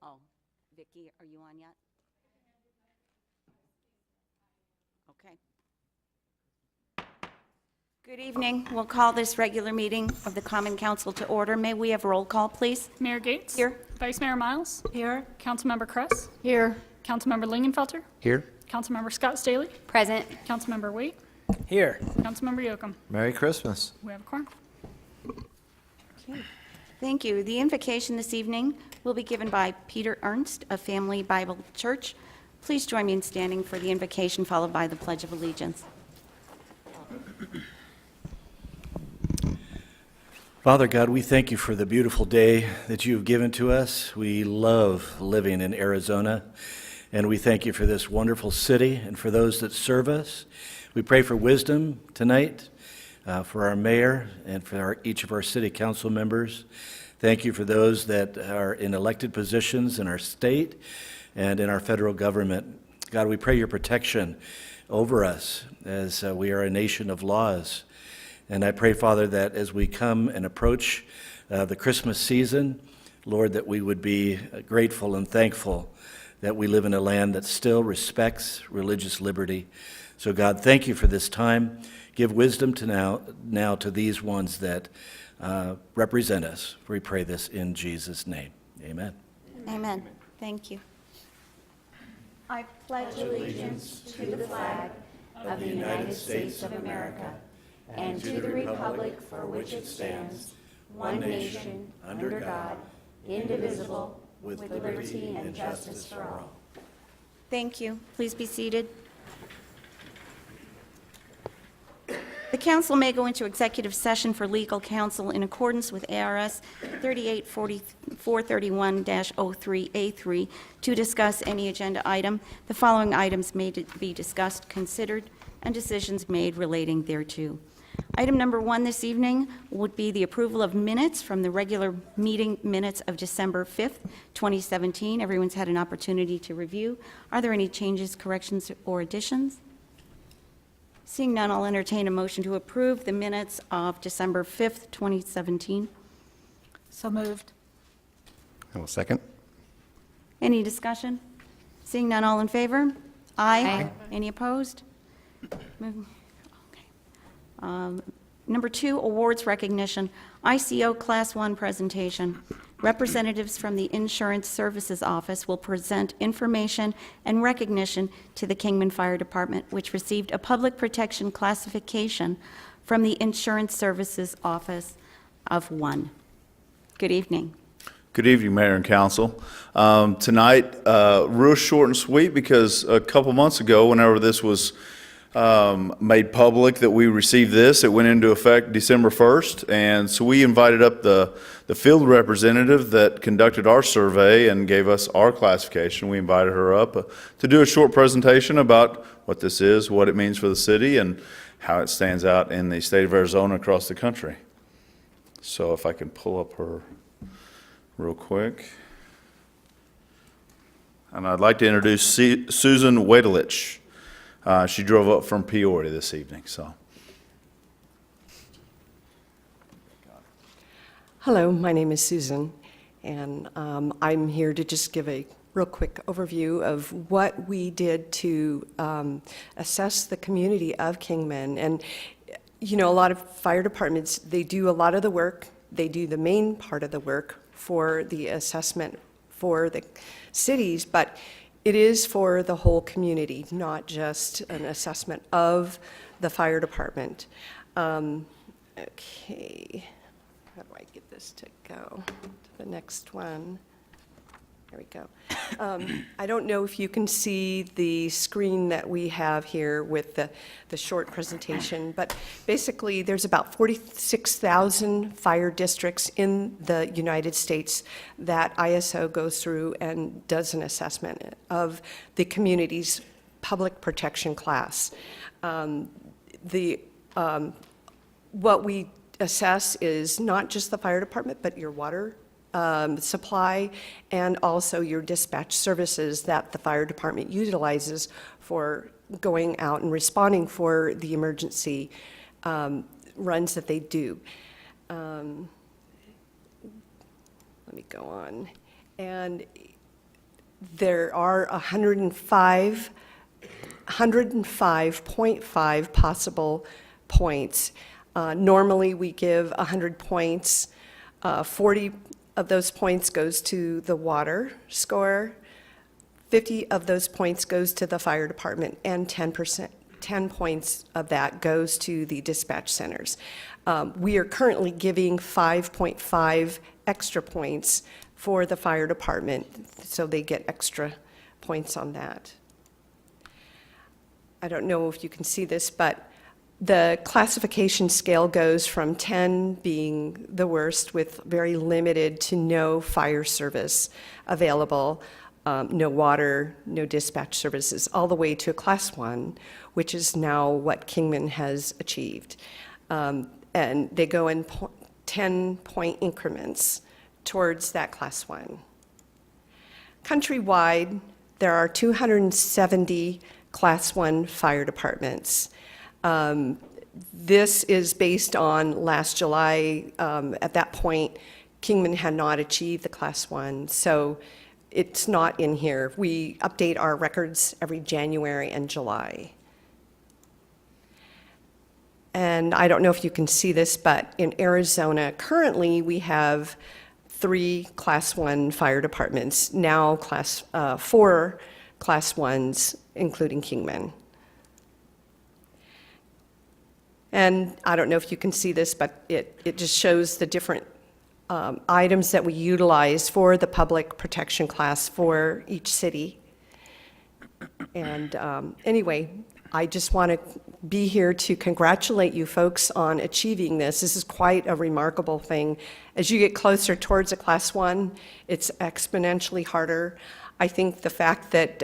Oh, Vicki, are you on yet? Okay. Good evening. We'll call this regular meeting of the Common Council to order. May we have roll call, please? Mayor Gates. Here. Vice Mayor Miles. Here. Councilmember Kress. Here. Councilmember Lingenfelter. Here. Councilmember Scott Staley. Present. Councilmember Waite. Here. Councilmember Yocum. Merry Christmas. We have a quorum. Okay. Thank you. The invocation this evening will be given by Peter Ernst of Family Bible Church. Please join me in standing for the invocation, followed by the Pledge of Allegiance. Father God, we thank you for the beautiful day that you've given to us. We love living in Arizona, and we thank you for this wonderful city and for those that serve us. We pray for wisdom tonight, for our mayor and for each of our city council members. Thank you for those that are in elected positions in our state and in our federal government. God, we pray your protection over us as we are a nation of laws. And I pray, Father, that as we come and approach the Christmas season, Lord, that we would be grateful and thankful that we live in a land that still respects religious liberty. So, God, thank you for this time. Give wisdom to now to these ones that represent us. We pray this in Jesus' name. Amen. Amen. Thank you. I pledge allegiance to the flag of the United States of America and to the republic for which it stands, one nation, under God, indivisible, with liberty and justice for all. Thank you. Please be seated. The council may go into executive session for legal counsel in accordance with ARS 384431-03A3 to discuss any agenda item. The following items may be discussed, considered, and decisions made relating thereto. Item number 1 this evening would be the approval of minutes from the regular meeting minutes of December 5th, 2017. Everyone's had an opportunity to review. Are there any changes, corrections, or additions? Seeing none, I'll entertain a motion to approve the minutes of December 5th, 2017. So moved. I will second. Any discussion? Seeing none, all in favor? Aye. Any opposed? Okay. Number 2, awards recognition. ICO Class 1 presentation. Representatives from the Insurance Services Office will present information and recognition to the Kingman Fire Department, which received a public protection classification from the Insurance Services Office of 1. Good evening. Good evening, Mayor and Council. Tonight, real short and sweet, because a couple months ago, whenever this was made public that we received this, it went into effect December 1st, and so we invited up the field representative that conducted our survey and gave us our classification. We invited her up to do a short presentation about what this is, what it means for the city, and how it stands out in the state of Arizona across the country. So if I can pull up her real quick. And I'd like to introduce Susan Wadelich. She drove up from Peoria this evening, so. Hello, my name is Susan, and I'm here to just give a real quick overview of what we did to assess the community of Kingman. And, you know, a lot of fire departments, they do a lot of the work. They do the main part of the work for the assessment for the cities, but it is for the whole community, not just an assessment of the fire department. Okay, how do I get this to go to the next one? There we go. I don't know if you can see the screen that we have here with the short presentation, but basically there's about 46,000 fire districts in the United States that ISO goes through and does an assessment of the community's public protection class. What we assess is not just the fire department, but your water supply, and also your dispatch services that the fire department utilizes for going out and responding for the emergency runs that they do. Let me go on. And There are 105.5 possible points. Normally, we give 100 points. 40 of those points goes to the water score. 50 of those points goes to the fire department, and 10 points of that goes to the dispatch centers. We are currently giving 5.5 extra points for the fire department, so they get extra points on that. I don't know if you can see this, but the classification scale goes from 10 being the worst with very limited to no fire service available, no water, no dispatch services, all the way to a class 1, which is now what Kingman has achieved. And they go in 10-point increments towards that class 1. Countrywide, there are 270 class 1 fire departments. This is based on last July. At that point, Kingman had not achieved the class 1, so it's not in here. We update our records every January and July. And I don't know if you can see this, but in Arizona, currently we have 3 class 1 fire departments, now 4 class 1s, including Kingman. And I don't know if you can see this, but it just shows the different items that we utilize for the public protection class for each city. And anyway, I just want to be here to congratulate you folks on achieving this. This is quite a remarkable thing. As you get closer towards a class 1, it's exponentially harder. I think the fact that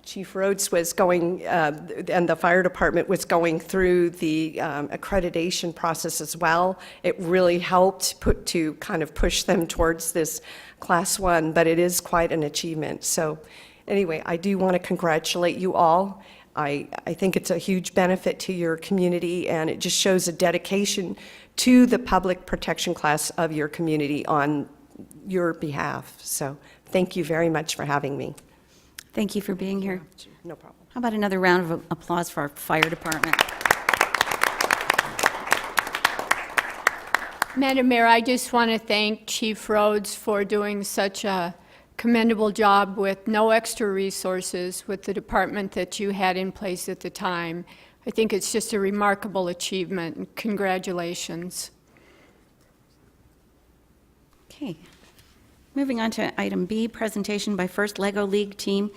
Chief Rhodes was going, and the fire department was going through the accreditation process as well, it really helped to kind of push them towards this class 1, but it is quite an achievement. So anyway, I do want to congratulate you all. I think it's a huge benefit to your community, and it just shows a dedication to the public protection class of your community on your behalf. So thank you very much for having me. Thank you for being here. No problem. How about another round of applause for our fire department? Madam Mayor, I just want to thank Chief Rhodes for doing such a commendable job with no extra resources with the department that you had in place at the time. I think it's just a remarkable achievement, and congratulations. Okay. Moving on to item B, presentation by First Lego League Team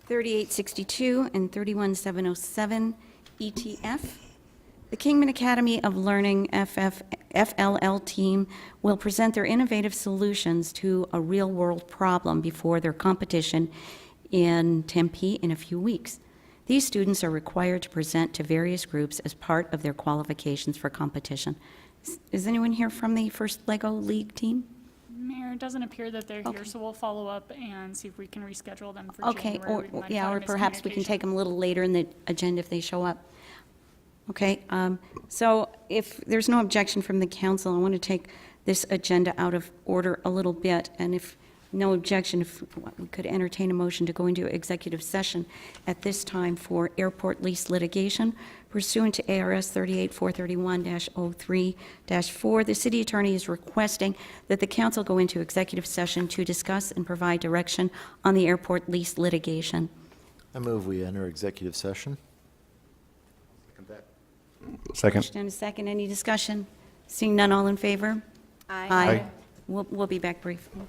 3862 and 31707 ETF. The Kingman Academy of Learning FLL team will present their innovative solutions to a real-world problem before their competition in Tempe in a few weeks. These students are required to present to various groups as part of their qualifications for competition. Is anyone here from the First Lego League team? Mayor, it doesn't appear that they're here, so we'll follow up and see if we can reschedule them for Okay, January. We might have or had a perhaps we can miscommunication. take them a little later in the agenda if they show up. Okay, so if there's no objection from the council, I want to take this agenda out of order a little bit, and if no objection, if we could entertain a motion to go into executive session at this time for airport lease litigation pursuant to ARS 38431-03-4. The city attorney is requesting that the council go into executive session to discuss and provide direction on the airport lease litigation. I move we enter executive session. Second. Motion and a second. Any discussion? Seeing none, all in favor? Aye. We'll be back briefly.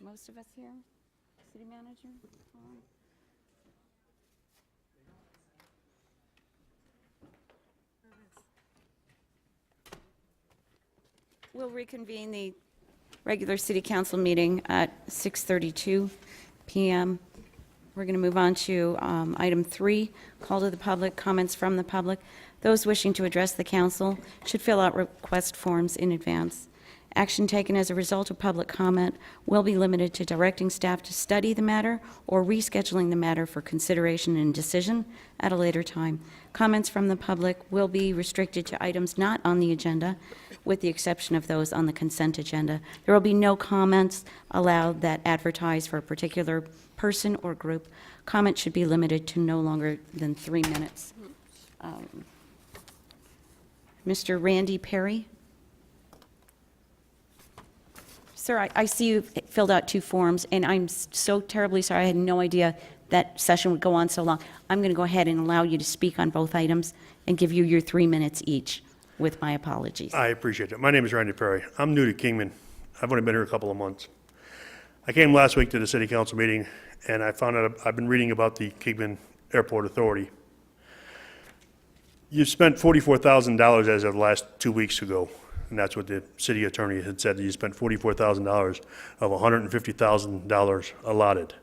most of us here? City manager? We'll reconvene the regular city council meeting at 6:32 PM. We're going to move on to item 3, call to the public, comments from the public. Those wishing to address the council should fill out request forms in advance. Action taken as a result of public comment will be limited to directing staff to study the matter or rescheduling the matter for consideration and decision at a later time. Comments from the public will be restricted to items not on the agenda, with the exception of those on the consent agenda. There will be no comments allowed that advertise for a particular person or group. Comment should be limited to no longer than 3 minutes. Mr. Randy Perry? Sir, I see you filled out 2 forms, and I'm so terribly sorry. I had no idea that session would go on so long. I'm going to go ahead and allow you to speak on both items and give you your 3 minutes each, with my apologies. I appreciate it. My name is Randy Perry. I'm new to Kingman. I've only been here a couple of months. I came last week to the city council meeting, and I found out, I've been reading about the Kingman Airport Authority. You spent $44,000 as of last 2 weeks ago, and that's what the city attorney had said, that you spent $44,000 of $150,000 allotted.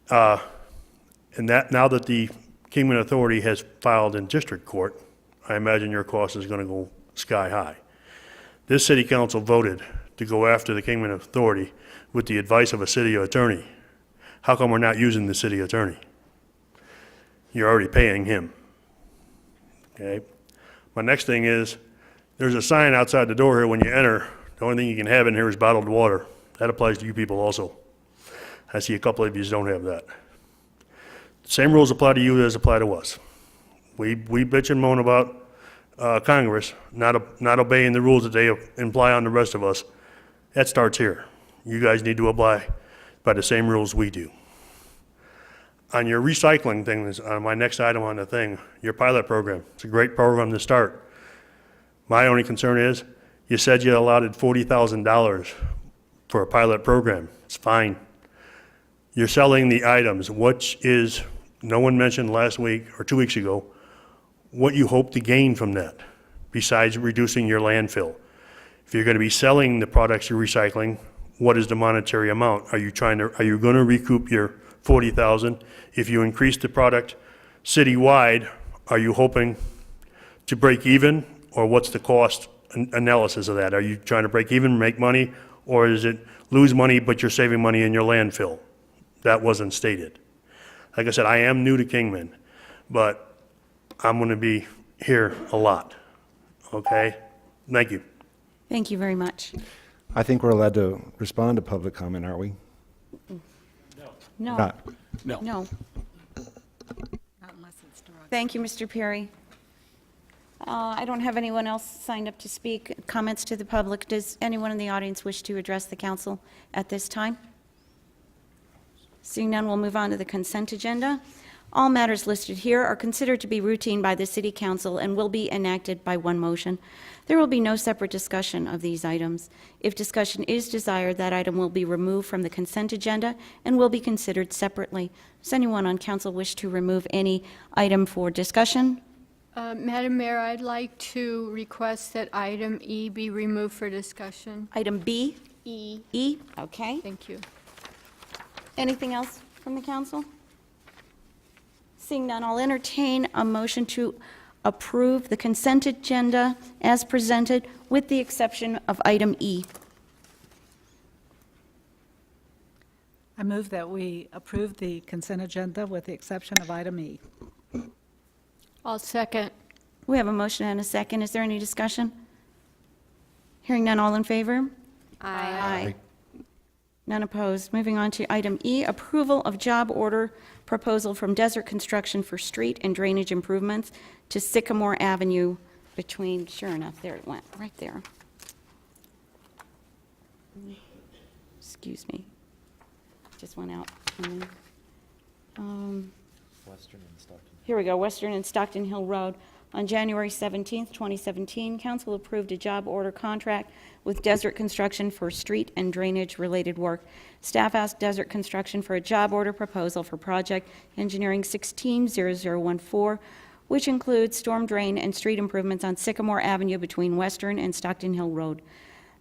And that, now that the Kingman Authority has filed in district court, I imagine your cost is going to go sky high. This city council voted to go after the Kingman Authority with the advice of a city attorney. How come we're not using the city attorney? You're already paying him. Okay? My next thing is, there's a sign outside the door here when you enter. The only thing you can have in here is bottled water. That applies to you people also. I see a couple of you don't have that. Same rules apply to you as apply to us. We bitch and moan about Congress not obeying the rules that they imply on the rest of us. That starts here. You guys need to abide by the same rules we do. On your recycling thing, on my next item on the thing, your pilot program, it's a great program to start. My only concern is, you said you allotted $40,000 for a pilot program. It's fine. You're selling the items, which is, no one mentioned last week or 2 weeks ago, what you hope to gain from that, besides reducing your landfill. If you're going to be selling the products you're recycling, what is the monetary amount? Are you going to recoup your $40,000? If you increase the product citywide, are you hoping to break even, or what's the cost analysis of that? Are you trying to break even, make money, or is it lose money but you're saving money in your landfill? That wasn't stated. Like I said, I am new to Kingman, but I'm going to be here a lot. Okay? Thank you. Thank you very much. I think we're allowed to respond to public comment, aren't we? No. Not. No. Thank you, Mr. Perry. I don't have anyone else signed up to speak. Comments to the public. Does anyone in the audience wish to address the council at this time? Seeing none, we'll move on to the consent agenda. All matters listed here are considered to be routine by the City Council and will be enacted by one motion. There will be no separate discussion of these items. If discussion is desired, that item will be removed from the consent agenda and will be considered separately. Does anyone on council wish to remove any item for discussion? Madam Mayor, I'd like to request that item E be removed for discussion. Item B? E. E? Okay. Thank you. Anything else from the council? Seeing none, I'll entertain a motion to approve the consent agenda as presented, with the exception of item E. I move that we approve the consent agenda with the exception of item E. I'll second. We have a motion and a second. Is there any discussion? Hearing none, all in favor? Aye. None opposed. Moving on to item E, approval of job order proposal from Desert Construction for street and drainage improvements to Sycamore Avenue between, sure enough, there it went, right there. Excuse me. Just went out. Western and Stockton. Here we go, Western and Stockton Hill Road. On January 17, 2017, council approved a job order contract with Desert Construction for street and drainage-related work. Staff asked Desert Construction for a job order proposal for project engineering 160014, which includes storm drain and street improvements on Sycamore Avenue between Western and Stockton Hill Road.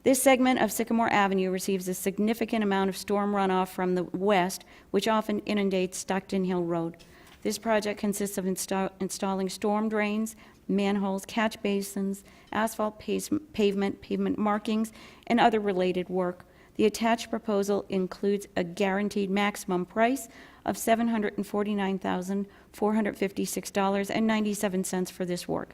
This segment of Sycamore Avenue receives a significant amount of storm runoff from the west, which often inundates Stockton Hill Road. This project consists of installing storm drains, manholes, catch basins, asphalt pavement markings, and other related work. The attached proposal includes a guaranteed maximum price of $749,456.97 for this work.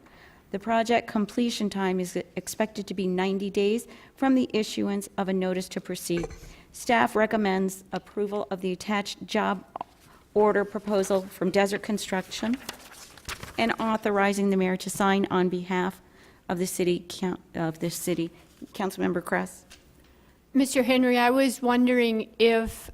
The project completion time is expected to be 90 days from the issuance of a notice to proceed. Staff recommends approval of the attached job order proposal from Desert Construction and authorizing the mayor to sign on behalf of the city. Councilmember Kress. Mr. Henry, I was wondering if,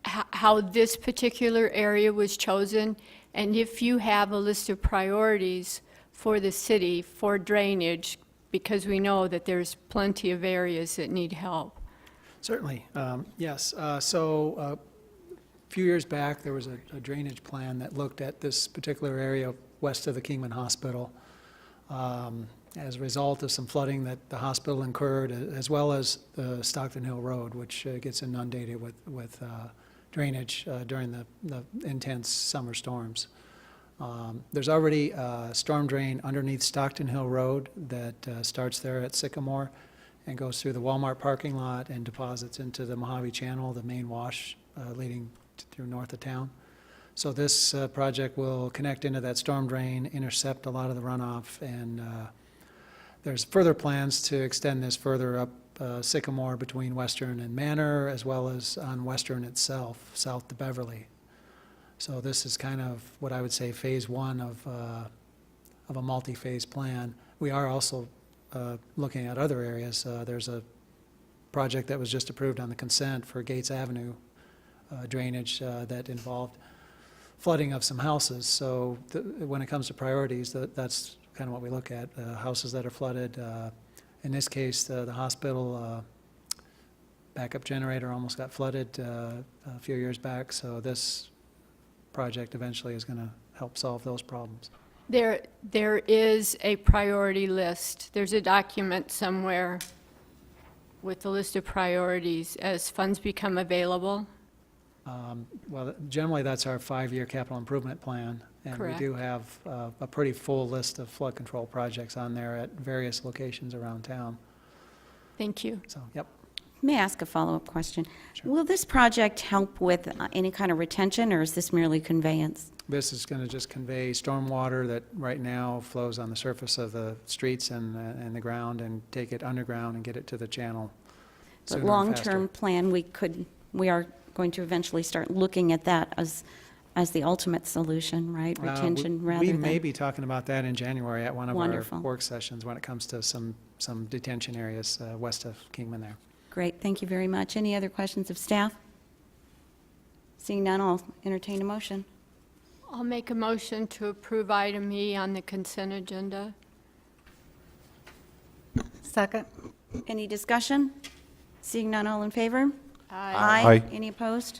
how this particular area was chosen, and if you have a list of priorities for the city for drainage, because we know that there's plenty of areas that need help. Certainly, yes. So a few years back, there was a drainage plan that looked at this particular area west of the Kingman Hospital as a result of some flooding that the hospital incurred, as well as the Stockton Hill Road, which gets inundated with drainage during the intense summer storms. There's already a storm drain underneath Stockton Hill Road that starts there at Sycamore and goes through the Walmart parking lot and deposits into the Mojave Channel, the main wash leading through north of town. So this project will connect into that storm drain, intercept a lot of the runoff, and there's further plans to extend this further up Sycamore between Western and Manor, as well as on Western itself, south to Beverly. So this is kind of what I would say phase one of a multi-phase plan. We are also looking at other areas. There's a project that was just approved on the consent for Gates Avenue drainage that involved flooding of some houses. So when it comes to priorities, that's kind of what we look at, houses that are flooded. In this case, the hospital backup generator almost got flooded a few years back, so this project eventually is going to help solve those problems. There is a priority list. There's a document somewhere with the list of priorities as funds become available. Well, generally, that's our 5-year capital improvement plan. And Correct. We do have a pretty full list of flood control projects on there at various locations around town. Thank you. So, yep. May I ask a follow-up question? Sure. Will this project help with any kind of retention, or is this merely conveyance? This is going to just convey stormwater that right now flows on the surface of the streets and the ground, and take it underground and get it to the channel sooner But and long-term faster. plan, we are going to eventually start looking at that as the ultimate solution, right? Retention rather We than... may be talking about that in January at one of Wonderful. our work sessions when it comes to some detention areas west of Kingman there. Great, thank you very much. Any other questions of staff? Seeing none, I'll entertain a motion. I'll make a motion to approve item E on the consent agenda. Second. Any discussion? Seeing none, all in favor? Aye. Aye. Any opposed?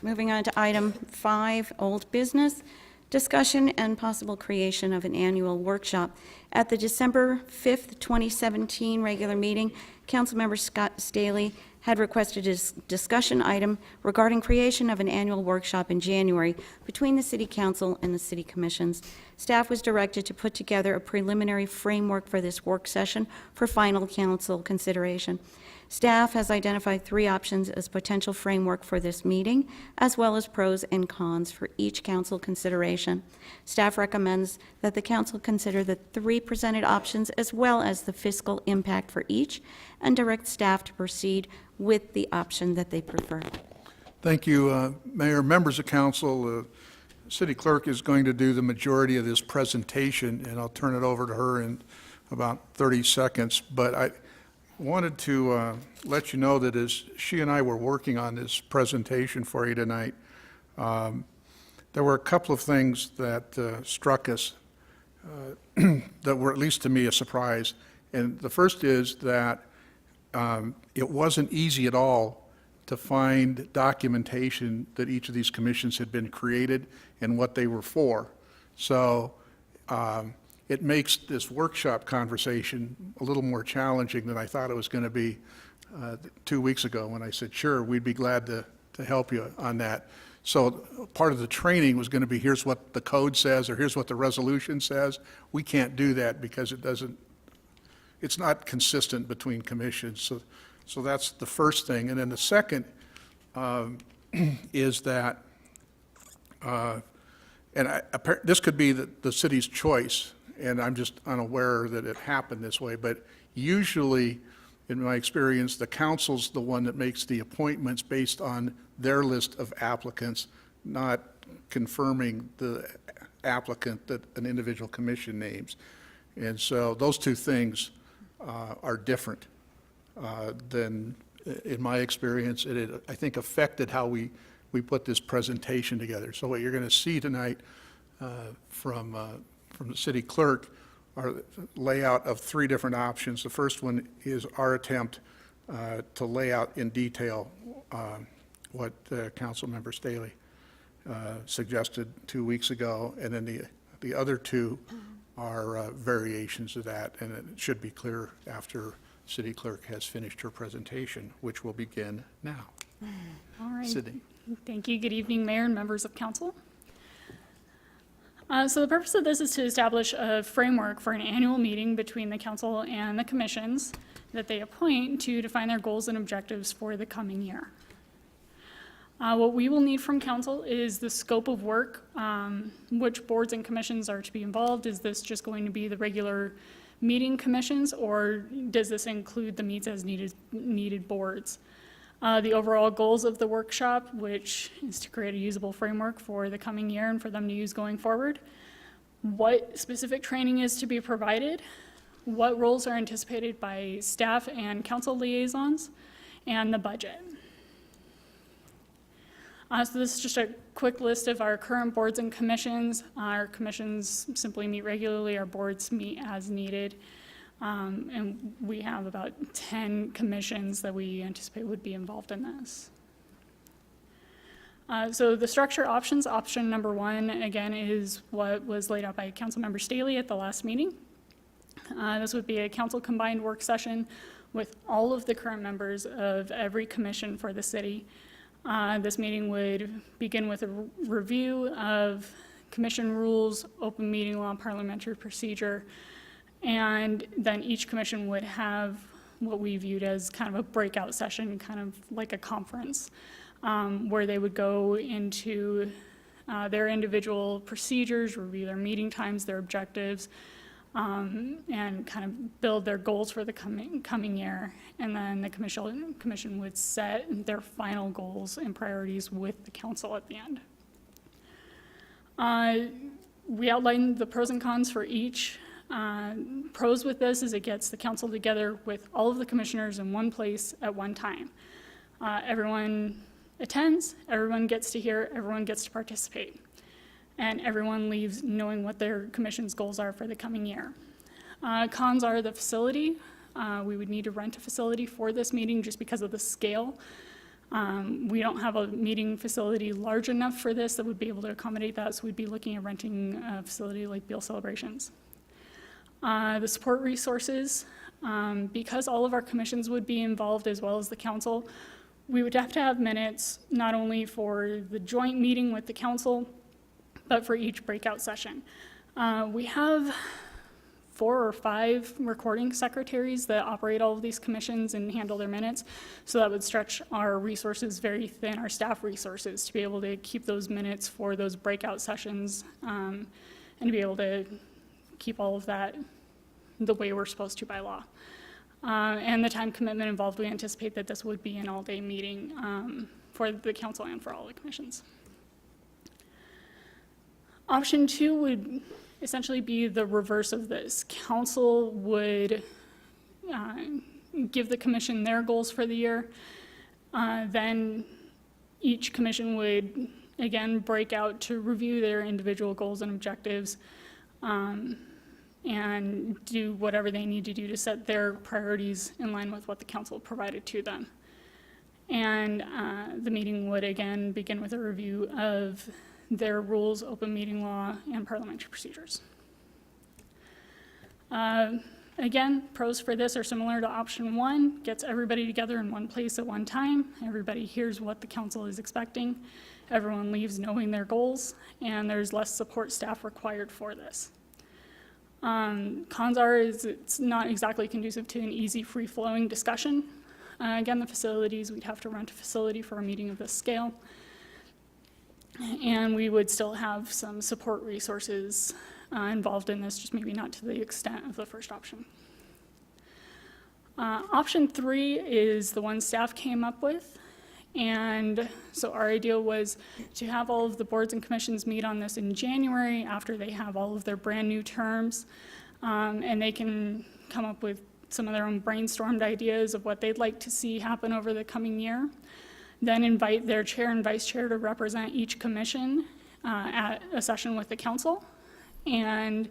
Moving on to item 5, old business, discussion and possible creation of an annual workshop. At the December 5th, 2017 regular meeting, Councilmember Scott Staley had requested a discussion item regarding creation of an annual workshop in January between the City Council and the City Commissions. Staff was directed to put together a preliminary framework for this work session for final council consideration. Staff has identified 3 options as potential framework for this meeting, as well as pros and cons for each council consideration. Staff recommends that the council consider the 3 presented options as well as the fiscal impact for each, and direct staff to proceed with the option that they prefer. Thank you, Mayor. Members of council, City Clerk is going to do the majority of this presentation, and I'll turn it over to her in about 30 seconds. But I wanted to let you know that as she and I were working on this presentation for you tonight, there were a couple of things that struck us that were, at least to me, a surprise. And the first is that it wasn't easy at all to find documentation that each of these commissions had been created and what they were for. So it makes this workshop conversation a little more challenging than I thought it was going to be 2 weeks ago when I said, sure, we'd be glad to help you on that. So part of the training was going to be, here's what the code says, or here's what the resolution says. We can't do that because it's not consistent between commissions. So that's the first thing. And then the second is that, this could be the city's choice, and I'm just unaware that it happened this way, but usually, in my experience, the council's the one that makes the appointments based on their list of applicants, not confirming the applicant that an individual commission names. And so those two things are different than, in my experience, it, I think, affected how we put this presentation together. So what you're going to see tonight from the city clerk are layout of 3 different options. The first one is our attempt to lay out in detail what Councilmember Staley suggested 2 weeks ago, and then the other 2 are variations of that, and it should be clear after city clerk has finished her presentation, which will begin now. All right. Sydney. Thank you. Good evening, Mayor and members of council. So the purpose of this is to establish a framework for an annual meeting between the council and the commissions that they appoint to define their goals and objectives for the coming year. What we will need from council is the scope of work, which boards and commissions are to be involved. Is this just going to be the regular meeting commissions, or does this include the meets as needed boards? The overall goals of the workshop, which is to create a usable framework for the coming year and for them to use going forward. What specific training is to be provided, what roles are anticipated by staff and council liaisons, and the budget. So this is just a quick list of our current boards and commissions. Our commissions simply meet regularly, our boards meet as needed. And we have about 10 commissions that we anticipate would be involved in this. So the structure options, option number 1, again, is what was laid out by Councilmember Staley at the last meeting. This would be a council combined work session with all of the current members of every commission for the city. This meeting would begin with a review of commission rules, open meeting law, parliamentary procedure, and then each commission would have what we viewed as kind of a breakout session, kind of like a conference, where they would go into their individual procedures, review their meeting times, their objectives, and kind of build their goals for the coming year. And then the commission would set their final goals and priorities with the council at the end. We outlined the pros and cons for each. Pros with this is it gets the council together with all of the commissioners in one place at one time. Everyone attends, everyone gets to hear, everyone gets to participate, and everyone leaves knowing what their commission's goals are for the coming year. Cons are the facility. We would need to rent a facility for this meeting just because of the scale. We don't have a meeting facility large enough for this that would be able to accommodate that, so we'd be looking at renting a facility like Beal Celebrations. The support resources, because all of our commissions would be involved as well as the council, we would have to have minutes not only for the joint meeting with the council, but for each breakout session. We have 4 or 5 recording secretaries that operate all of these commissions and handle their minutes, so that would stretch our resources very thin, our staff resources, to be able to keep those minutes for those breakout sessions, and to be able to keep all of that the way we're supposed to by law. And the time commitment involved, we anticipate that this would be an all-day meeting for the council and for all the commissions. Option 2 would essentially be the reverse of this. Council would give the commission their goals for the year. Then each commission would, again, break out to review their individual goals and objectives. and do whatever they need to do to set their priorities in line with what the council provided to them. And the meeting would again begin with a review of their rules, open meeting law, and parliamentary procedures. Again, pros for this are similar to option one, gets everybody together in one place at one time. Everybody hears what the council is expecting. Everyone leaves knowing their goals, and there's less support staff required for this. Cons are it's not exactly conducive to an easy, free-flowing discussion. Again, the facilities, we'd have to rent a facility for a meeting of this scale. And we would still have some support resources involved in this, just maybe not to the extent of the first option. Option 3 is the one staff came up with. And so our idea was to have all of the boards and commissions meet on this in January after they have all of their brand new terms. And they can come up with some of their own brainstormed ideas of what they'd like to see happen over the coming year. Then invite their chair and vice chair to represent each commission at a session with the council and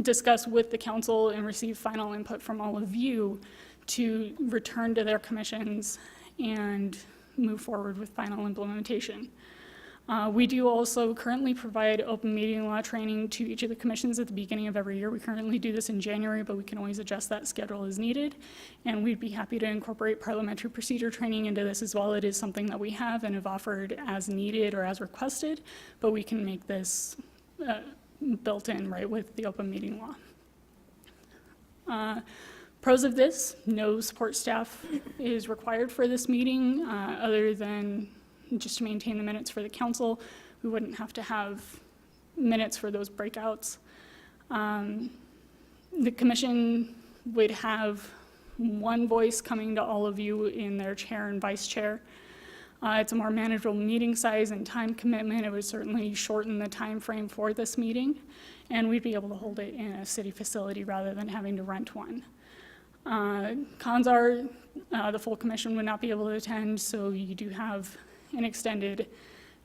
discuss with the council and receive final input from all of you to return to their commissions and move forward with final implementation. We do also currently provide open meeting law training to each of the commissions at the beginning of every year. We currently do this in January, but we can always adjust that schedule as needed. And we'd be happy to incorporate parliamentary procedure training into this as well. It is something that we have and have offered as needed or as requested, but we can make this built in right with the open meeting law. Pros of this, no support staff is required for this meeting other than just to maintain the minutes for the council. We wouldn't have to have minutes for those breakouts. The commission would have one voice coming to all of you in their chair and vice chair. It's a more manageable meeting size and time commitment. It would certainly shorten the time frame for this meeting, and we'd be able to hold it in a city facility rather than having to rent one. Cons are the full commission would not be able to attend, so you do have an extended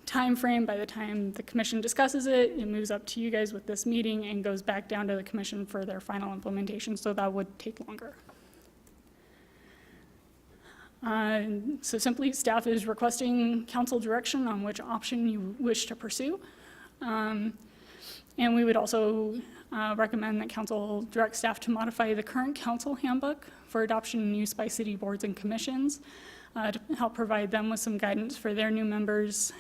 time frame. By the time the commission discusses it, it moves up to you guys with this meeting and goes back down to the commission for their final implementation, so that would take longer. So simply, staff is requesting council direction on which option you wish to pursue. And we would also recommend that council direct staff to modify the current council handbook for adoption and use by city boards and commissions to help provide them with some guidance for their new members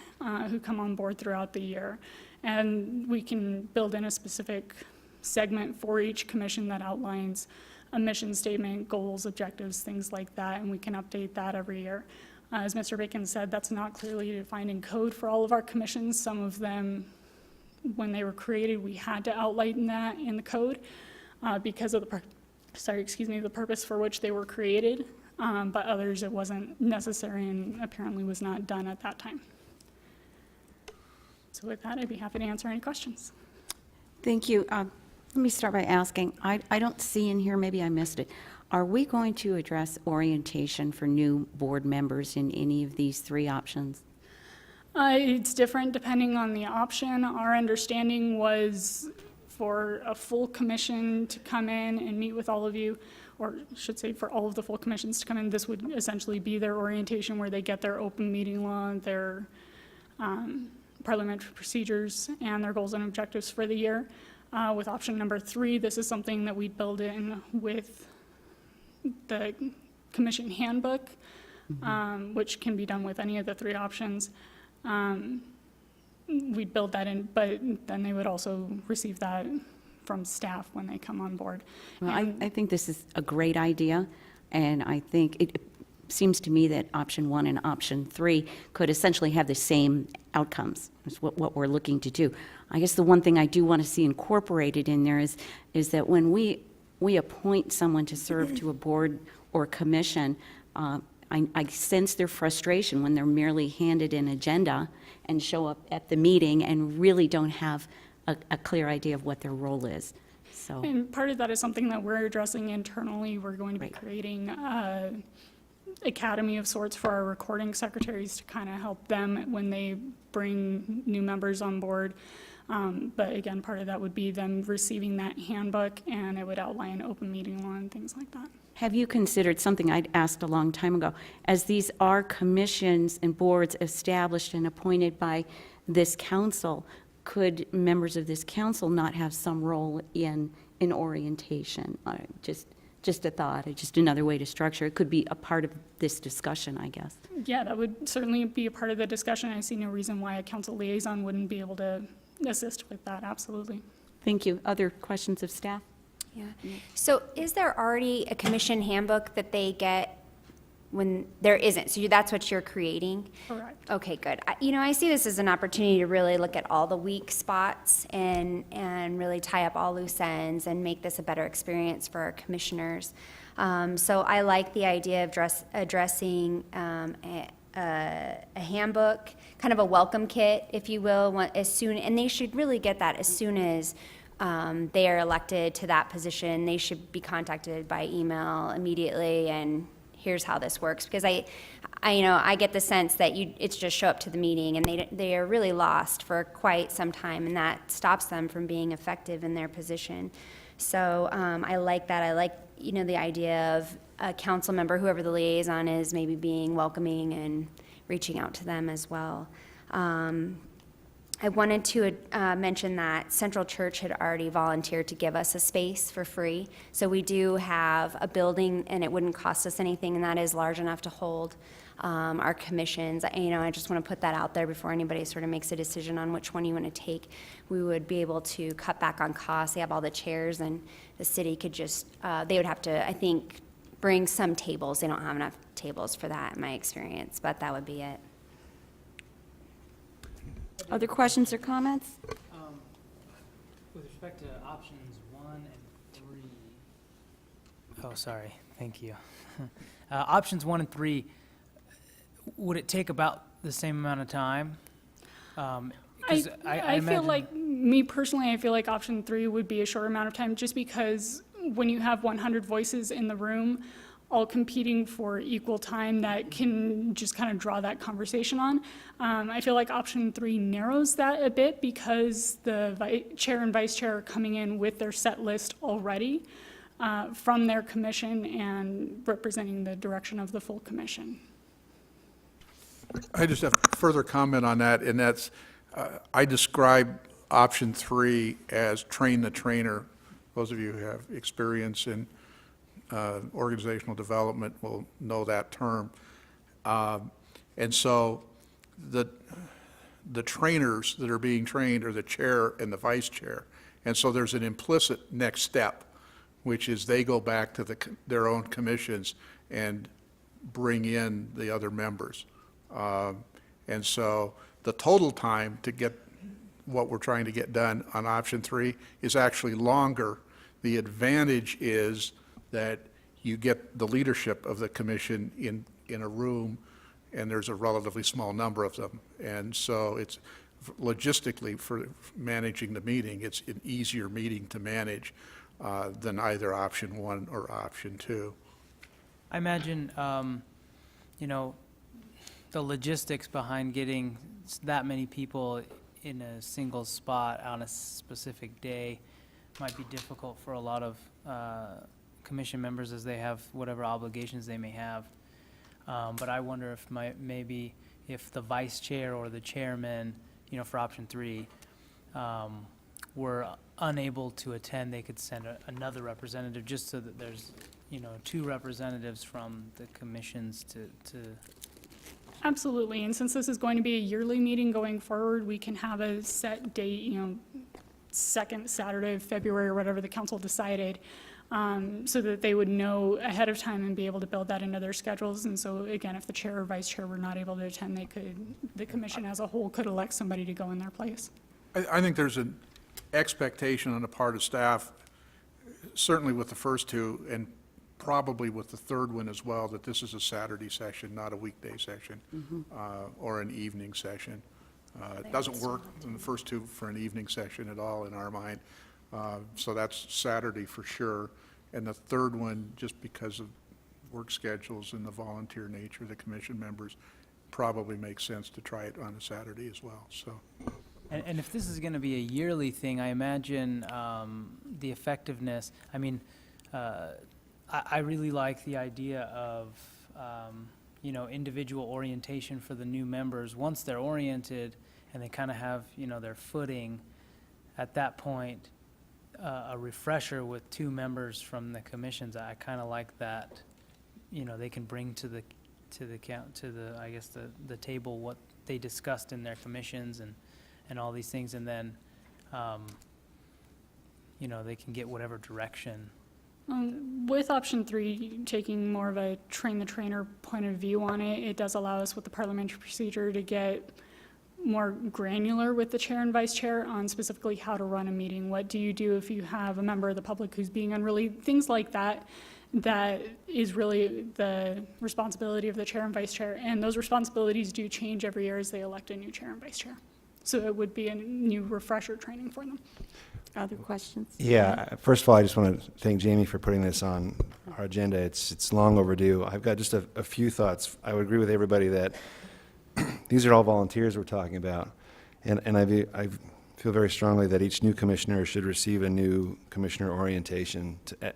who come on board throughout the year. And we can build in a specific segment for each commission that outlines a mission statement, goals, objectives, things like that, and we can update that every year. As Mr. Bacon said, that's not clearly defined in code for all of our commissions. Some of them, when they were created, we had to outline that in the code because of the purpose for which they were created, but others it wasn't necessary and apparently was not done at that time. So with that, I'd be happy to answer any questions. Thank you. Let me start by asking, I don't see in here, maybe I missed it, are we going to address orientation for new board members in any of these three options? It's different depending on the option. Our understanding was for a full commission to come in and meet with all of you, or I should say for all of the full commissions to come in, this would essentially be their orientation where they get their open meeting law, their parliamentary procedures, and their goals and objectives for the year. With option number 3, this is something that we build in with the commission handbook, which can be done with any of the 3 options. We'd build that in, but then they would also receive that from staff when they come on board. Well, I think this is a great idea, and I think it seems to me that option 1 and option 3 could essentially have the same outcomes, is what we're looking to do. I guess the one thing I do want to see incorporated in there is that when we appoint someone to serve to a board or commission, I sense their frustration when they're merely handed an agenda and show up at the meeting and really don't have a clear idea of what their role is. So, And part of that is something that we're addressing internally. We're going to be creating an academy of sorts for our recording secretaries to kind of help them when they bring new members on board. But again, part of that would be them receiving that handbook, and it would outline open meeting law and things like that. Have you considered something I'd asked a long time ago? As these are commissions and boards established and appointed by this council, could members of this council not have some role in orientation? Just a thought, just another way to structure. It could be a part of this discussion, I guess. Yeah, that would certainly be a part of the discussion. I see no reason why a council liaison wouldn't be able to assist with that, absolutely. Thank you. Other questions of staff? Yeah. So is there already a commission handbook that they get when there isn't? So that's what you're creating? Correct. Okay, good. I see this as an opportunity to really look at all the weak spots and really tie up all loose ends and make this a better experience for our commissioners. So I like the idea of addressing a handbook, kind of a welcome kit, if you will, and they should really get that as soon as they are elected to that position. They should be contacted by email immediately, and here's how this works. Because I get the sense that it's just show up to the meeting, and they are really lost for quite some time, and that stops them from being effective in their position. So I like that. I like the idea of a council member, whoever the liaison is, maybe being welcoming and reaching out to them as well. I wanted to mention that Central Church had already volunteered to give us a space for free. So we do have a building, and it wouldn't cost us anything, and that is large enough to hold our commissions. I just want to put that out there before anybody sort of makes a decision on which one you want to take. We would be able to cut back on costs. They have all the chairs, and the city could just, they would have to, I think, bring some tables. They don't have enough tables for that, in my experience, but that would be it. Other questions or comments? With respect to options 1 and 3, oh, sorry, thank you. Options 1 and 3, would it take about the same amount of time? I feel like, me personally, I feel like option 3 would be a short amount of time, just because when you have 100 voices in the room, all competing for equal time, that can just kind of draw that conversation on. I feel like option 3 narrows that a bit, because the chair and vice chair are coming in with their set list already from their commission and representing the direction of the full commission. I just have further comment on that, and that's, I describe option 3 as train the trainer. Those of you who have experience in organizational development will know that term. And so the trainers that are being trained are the chair and the vice chair. And so there's an implicit next step, which is they go back to their own commissions and bring in the other members. And so the total time to get what we're trying to get done on option 3 is actually longer. The advantage is that you get the leadership of the commission in a room, and there's a relatively small number of them. And so it's logistically, for managing the meeting, it's an easier meeting to manage than either option 1 or option 2. I imagine, the logistics behind getting that many people in a single spot on a specific day might be difficult for a lot of commission members, as they have whatever obligations they may have. But I wonder if maybe if the vice chair or the chairman, for option 3, were unable to attend, they could send another representative, just so that there's, 2 representatives from the commissions to. Absolutely, and since this is going to be a yearly meeting going forward, we can have a set date, second Saturday of February or whatever the council decided, so that they would know ahead of time and be able to build that into their schedules. And so again, if the chair or vice chair were not able to attend, the commission as a whole could elect somebody to go in their place. I think there's an expectation on the part of staff, certainly with the first 2, and probably with the third one as well, that this is a Saturday session, not a weekday session, or an evening session. It doesn't work in the first 2 for an evening session at all in our mind. So that's Saturday for sure. And the third one, just because of work schedules and the volunteer nature of the commission members, probably makes sense to try it on a Saturday as well. So And if this is going to be a yearly thing, I imagine the effectiveness, I mean, I really like the idea of, you know, individual orientation for the new members. Once they're oriented and they kind of have, you know, their footing, at that point, a refresher with 2 members from the commissions, I kind of like that, you know, they can bring to the I guess the table what they discussed in their commissions and all these things, and then, you know, they can get whatever direction. With option 3, taking more of a train-the-trainer point of view on it, it does allow us with the parliamentary procedure to get more granular with the chair and vice chair on specifically how to run a meeting. What do you do if you have a member of the public who's being unruly? Things like that. That is really the responsibility of the chair and vice chair, and those responsibilities do change every year as they elect a new chair and vice chair. So it would be a new refresher training for them. Other questions? Yeah, first of all, I just want to thank Jamie for putting this on our agenda. It's long overdue. I've got just a few thoughts. I would agree with everybody that these are all volunteers we're talking about, and I feel very strongly that each new commissioner should receive a new commissioner orientation to,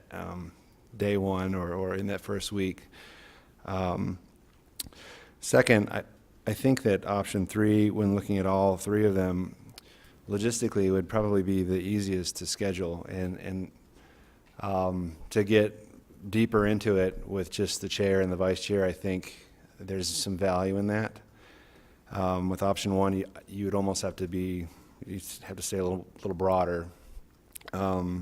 day one or in that first week. Second, I think that option 3, when looking at all 3 of them, logistically would probably be the easiest to schedule, and to get deeper into it with just the chair and the vice chair, I think there's some value in that. With option 1, you would almost have to stay a little broader. I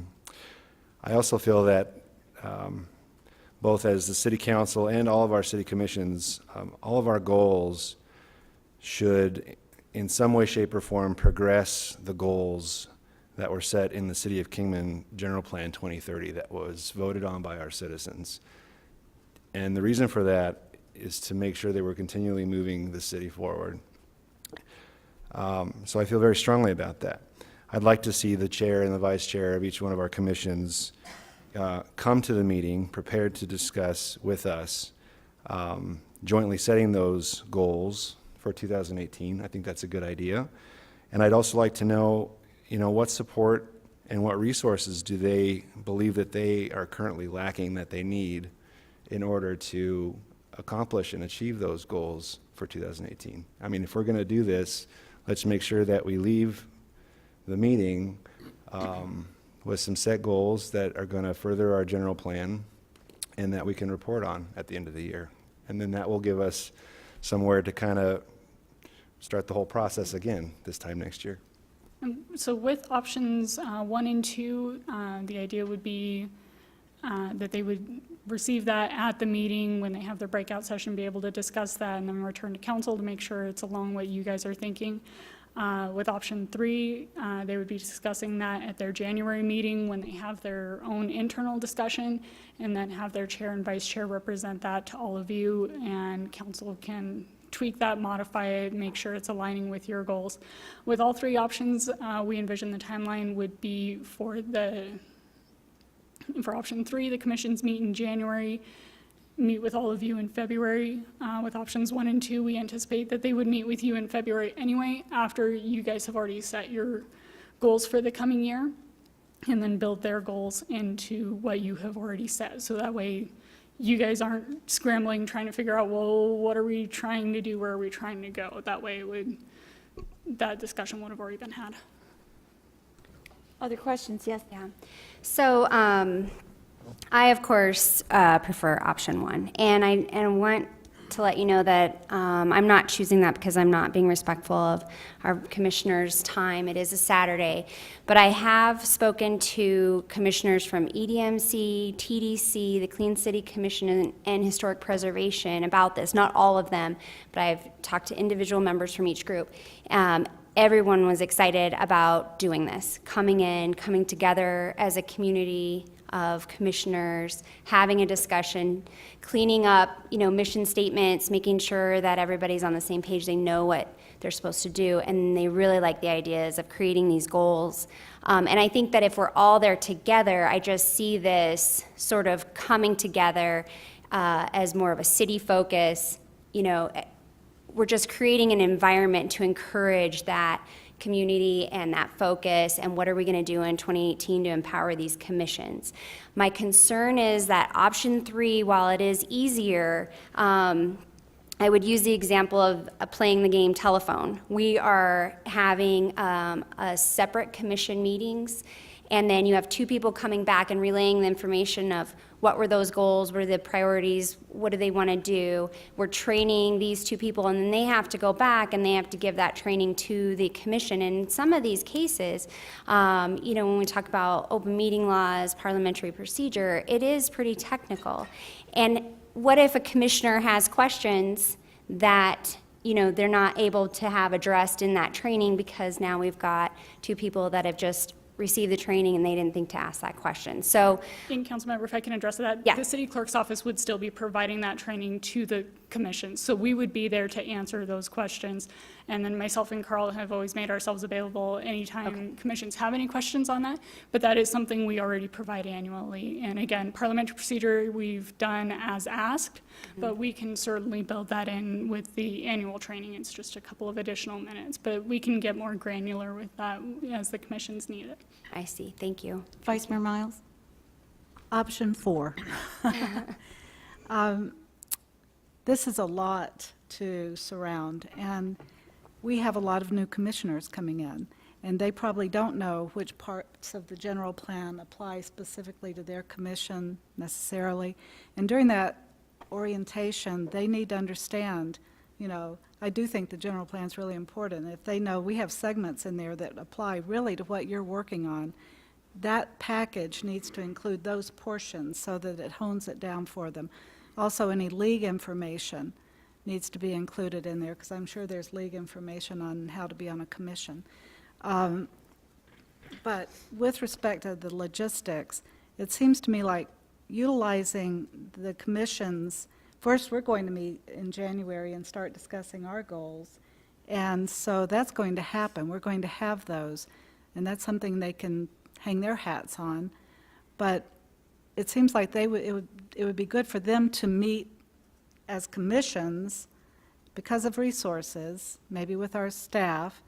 also feel that both as the city council and all of our city commissions, all of our goals should in some way, shape, or form progress the goals that were set in the City of Kingman General Plan 2030 that was voted on by our citizens. And the reason for that is to make sure that we're continually moving the city forward. So I feel very strongly about that. I'd like to see the chair and the vice chair of each one of our commissions come to the meeting prepared to discuss with us, jointly setting those goals for 2018. I think that's a good idea. And I'd also like to know, what support and what resources do they believe that they are currently lacking that they need in order to accomplish and achieve those goals for 2018. I mean, if we're going to do this, let's make sure that we leave the meeting with some set goals that are going to further our general plan and that we can report on at the end of the year. And then that will give us somewhere to kind of start the whole process again this time next year. So with options 1 and 2, the idea would be that they would receive that at the meeting when they have their breakout session, be able to discuss that, and then return to council to make sure it's along what you guys are thinking. With option 3, they would be discussing that at their January meeting when they have their own internal discussion, and then have their chair and vice chair represent that to all of you, and council can tweak that, modify it, make sure it's aligning with your goals. With all 3 options, we envision the timeline would be for option 3, the commissions meet in January, meet with all of you in February. With options 1 and 2, we anticipate that they would meet with you in February anyway, after you guys have already set your goals for the coming year, and then build their goals into what you have already set. So that way, you guys aren't scrambling, trying to figure out, well, what are we trying to do? Where are we trying to go? That way, that discussion would have already been had. Other questions? Yes. Yeah. So I, of course, prefer option 1. And I want to let you know that I'm not choosing that because I'm not being respectful of our commissioners' time. It is a Saturday. But I have spoken to commissioners from EDMC, TDC, the Clean City Commission, and Historic Preservation about this. Not all of them, but I've talked to individual members from each group. Everyone was excited about doing this, coming together as a community of commissioners, having a discussion, cleaning up, mission statements, making sure that everybody's on the same page, they know what they're supposed to do, and they really like the ideas of creating these goals. And I think that if we're all there together, I just see this sort of coming together as more of a city focus. We're just creating an environment to encourage that community and that focus, and what are we going to do in 2018 to empower these commissions. My concern is that option 3, while it is easier, I would use the example of playing the game telephone. We are having a separate commission meetings, and then you have 2 people coming back and relaying the information of what were those goals, what are the priorities, what do they want to do. We're training these 2 people, and then they have to go back and they have to give that training to the commission. And in some of these cases, when we talk about open meeting laws, parliamentary procedure, it is pretty technical. And what if a commissioner has questions that, they're not able to have addressed in that training because now we've got 2 people that have just received the training and they didn't think to ask that question. So, Councilmember, if I can address that, yeah. The city clerk's office would still be providing that training to the commission. So we would be there to answer those questions. And then myself and Carl have always made ourselves available anytime commissions have any questions on that. But that is something we already provide annually. And again, parliamentary procedure we've done as asked, but we can certainly build that in with the annual training. It's just a couple of additional minutes, but we can get more granular with that as the commissions need it. I see. Thank you. Vice Mayor Miles? Option 4. This is a lot to surround, and we have a lot of new commissioners coming in, and they probably don't know which parts of the general plan apply specifically to their commission necessarily. And during that orientation, they need to understand, I do think the general plan is really important. If they know we have segments in there that apply really to what you're working on, that package needs to include those portions so that it hones it down for them. Also, any league information needs to be included in there, because I'm sure there's league information on how to be on a commission. But with respect to the logistics, it seems to me like utilizing the commissions. First, we're going to meet in January and start discussing our goals. And so that's going to happen. We're going to have those. And that's something they can hang their hats on. But it seems like it would be good for them to meet as commissions because of resources, maybe with our staff,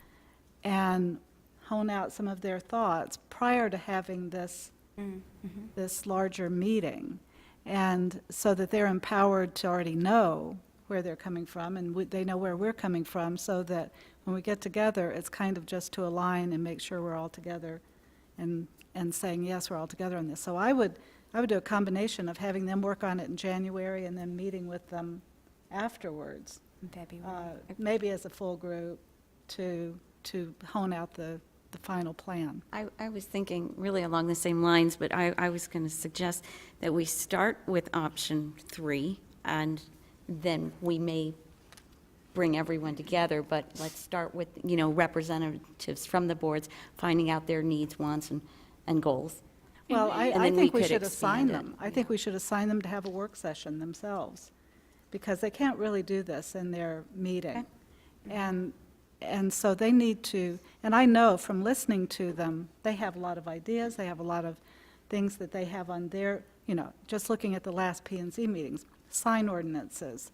and hone out some of their thoughts prior to having this larger meeting. And so that they're empowered to already know where they're coming from, and they know where we're coming from, so that when we get together, it's kind of just to align and make sure we're all together and saying, yes, we're all together on this. So I would do a combination of having them work on it in January and then meeting with them afterwards, In February. maybe as a full group to hone out the final plan. I was thinking really along the same lines, but I was going to suggest that we start with option 3, and then we may bring everyone together, but let's start with, representatives from the boards, finding out their needs, wants, and goals. Well, And I then think we could should assign expand it. them. I think we should assign them to have a work session themselves, because they can't really do this in their meeting. And so they need to, and I know from listening to them, they have a lot of ideas, they have a lot of things that they have on their, just looking at the last P&Z meetings, sign ordinances,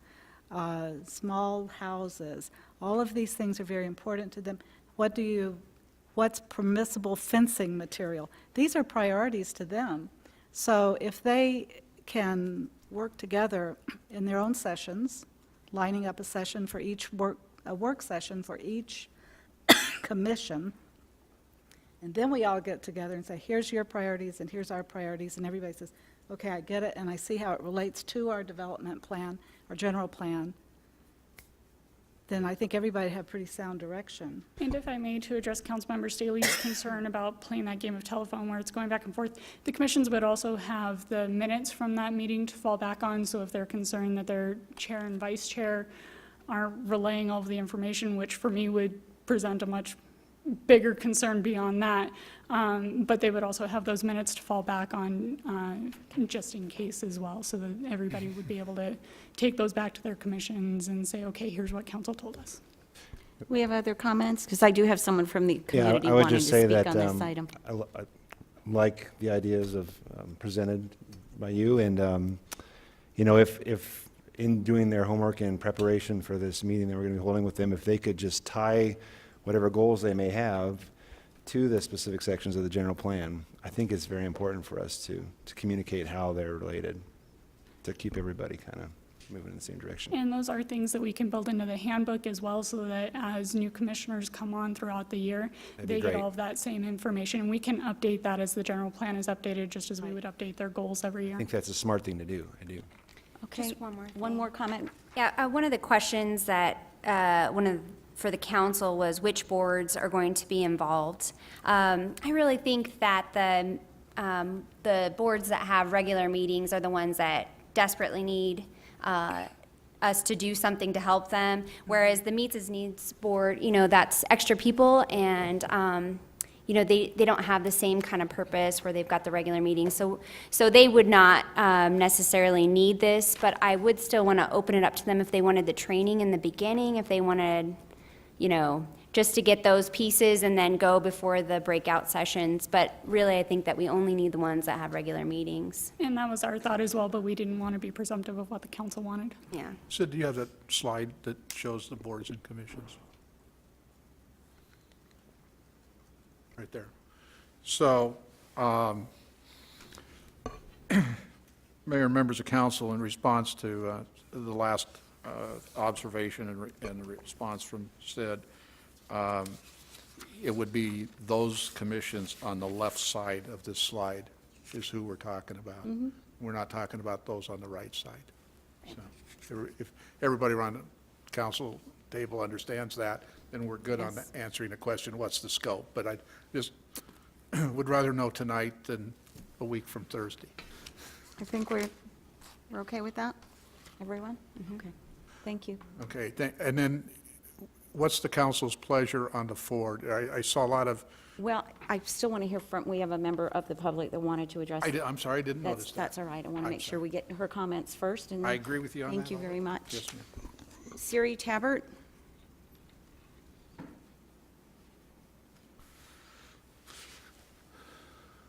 small houses, all of these things are very important to them. What's permissible fencing material? These are priorities to them. So if they can work together in their own sessions, lining up a session for each a work session for each commission, and then we all get together and say, here's your priorities and here's our priorities, and everybody says, okay, I get it, and I see how it relates to our development plan, our general plan, then I think everybody have pretty sound direction. And if I may, to address Councilmember Staley's concern about playing that game of telephone where it's going back and forth, the commissions would also have the minutes from that meeting to fall back on, so if they're concerned that their chair and vice chair aren't relaying all of the information, which for me would present a much bigger concern beyond that, but they would also have those minutes to fall back on just in case as well, so that everybody would be able to take those back to their commissions and say, okay, here's what council told us. We have other comments? Because I do have someone from the community I would wanting to just say speak that on this item. I like the ideas presented by you, and if in doing their homework and preparation for this meeting that we're going to be holding with them, if they could just tie whatever goals they may have to the specific sections of the general plan. I think it's very important for us to communicate how they're related, to keep everybody kind of moving in the same direction. And those are things that we can build into the handbook as well, so that as new commissioners come on throughout the year, That'd be they get great. all of that same information. And we can update that as the general plan is updated, just as we would update their goals every I year. think that's a smart thing to do. I do. Okay. Just one more One thing. more comment. Yeah, one of the questions that, for the council was which boards are going to be involved. I really think that the boards that have regular meetings are the ones that desperately need us to do something to help them, whereas the Meets as Needs Board, that's extra people, and they don't have the same kind of purpose where they've got the regular meetings, so they would not necessarily need this, but I would still want to open it up to them if they wanted the training in the beginning, if they wanted, just to get those pieces and then go before the breakout sessions. But really, I think that we only need the ones that have regular meetings. And that was our thought as well, but we didn't want to be presumptive of what the council wanted. Yeah. Sid, do you have that slide that shows the boards and commissions? Right there. So, Mayor and members of council, in response to the last observation and the response from Sid, it would be those commissions on the left side of this slide is who we're talking about. We're not talking about those on the right side. So if everybody around the council table understands that, then we're good on answering the question, what's the scope? But I just would rather know tonight than a week from Thursday. I think we're okay with that? Everyone? Okay. Thank you. Okay, and then what's the council's pleasure on the Ford? I saw a lot of, Well, I still want to hear from, we have a member of the public that wanted to address. I'm sorry, I didn't notice that. That's all right. I want to I'm make sure we get her comments first. And I agree with you on that. Thank you very much. Yes, ma'am. Siri Tabbert?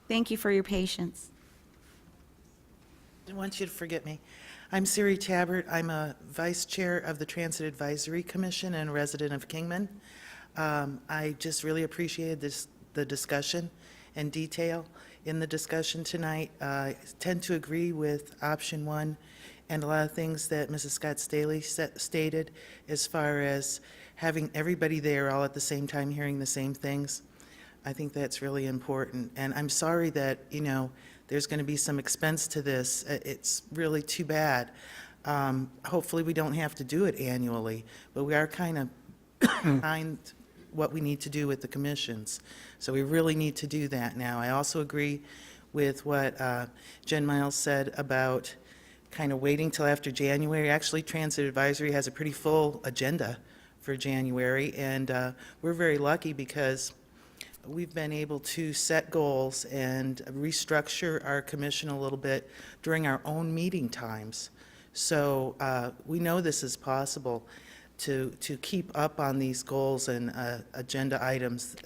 Thank you for your patience. I want you to forget me. I'm Siri Tabbert. I'm a vice chair of the Transit Advisory Commission and a resident of Kingman. I just really appreciated the discussion and detail in the discussion tonight. I tend to agree with option one and a lot of things that Mrs. Scott Staley stated as far as having everybody there all at the same time hearing the same things. I think that's really important. And I'm sorry that, there's going to be some expense to this. It's really too bad. Hopefully, we don't have to do it annually, but we are kind of behind what we need to do with the commissions. So we really need to do that now. I also agree with what Jen Miles said about kind of waiting till after January. Actually, Transit Advisory has a pretty full agenda for January, and we're very lucky because we've been able to set goals and restructure our commission a little bit during our own meeting times. So we know this is possible to keep up on these goals and agenda items.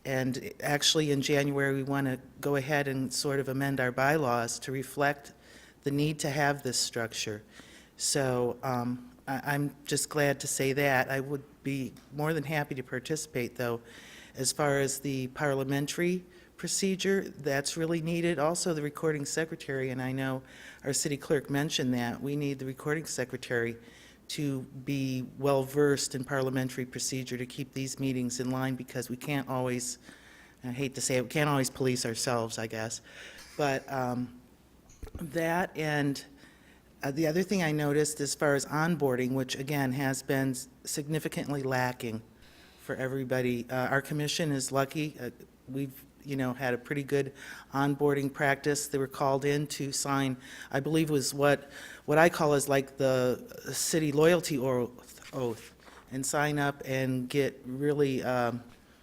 And actually, in January, we want to go ahead and sort of amend our bylaws to reflect the need to have this structure. So I'm just glad to say that. I would be more than happy to participate, though. As far as the parliamentary procedure, that's really needed. Also, the recording secretary, and I know our city clerk mentioned that, we need the recording secretary to be well-versed in parliamentary procedure to keep these meetings in line, because we can't always, I hate to say it, we can't always police ourselves, I guess. But that, and the other thing I noticed as far as onboarding, which again has been significantly lacking for everybody. Our commission is lucky. We've, had a pretty good onboarding practice. They were called in to sign, I believe was what I call is like the city loyalty oath, and sign up and get really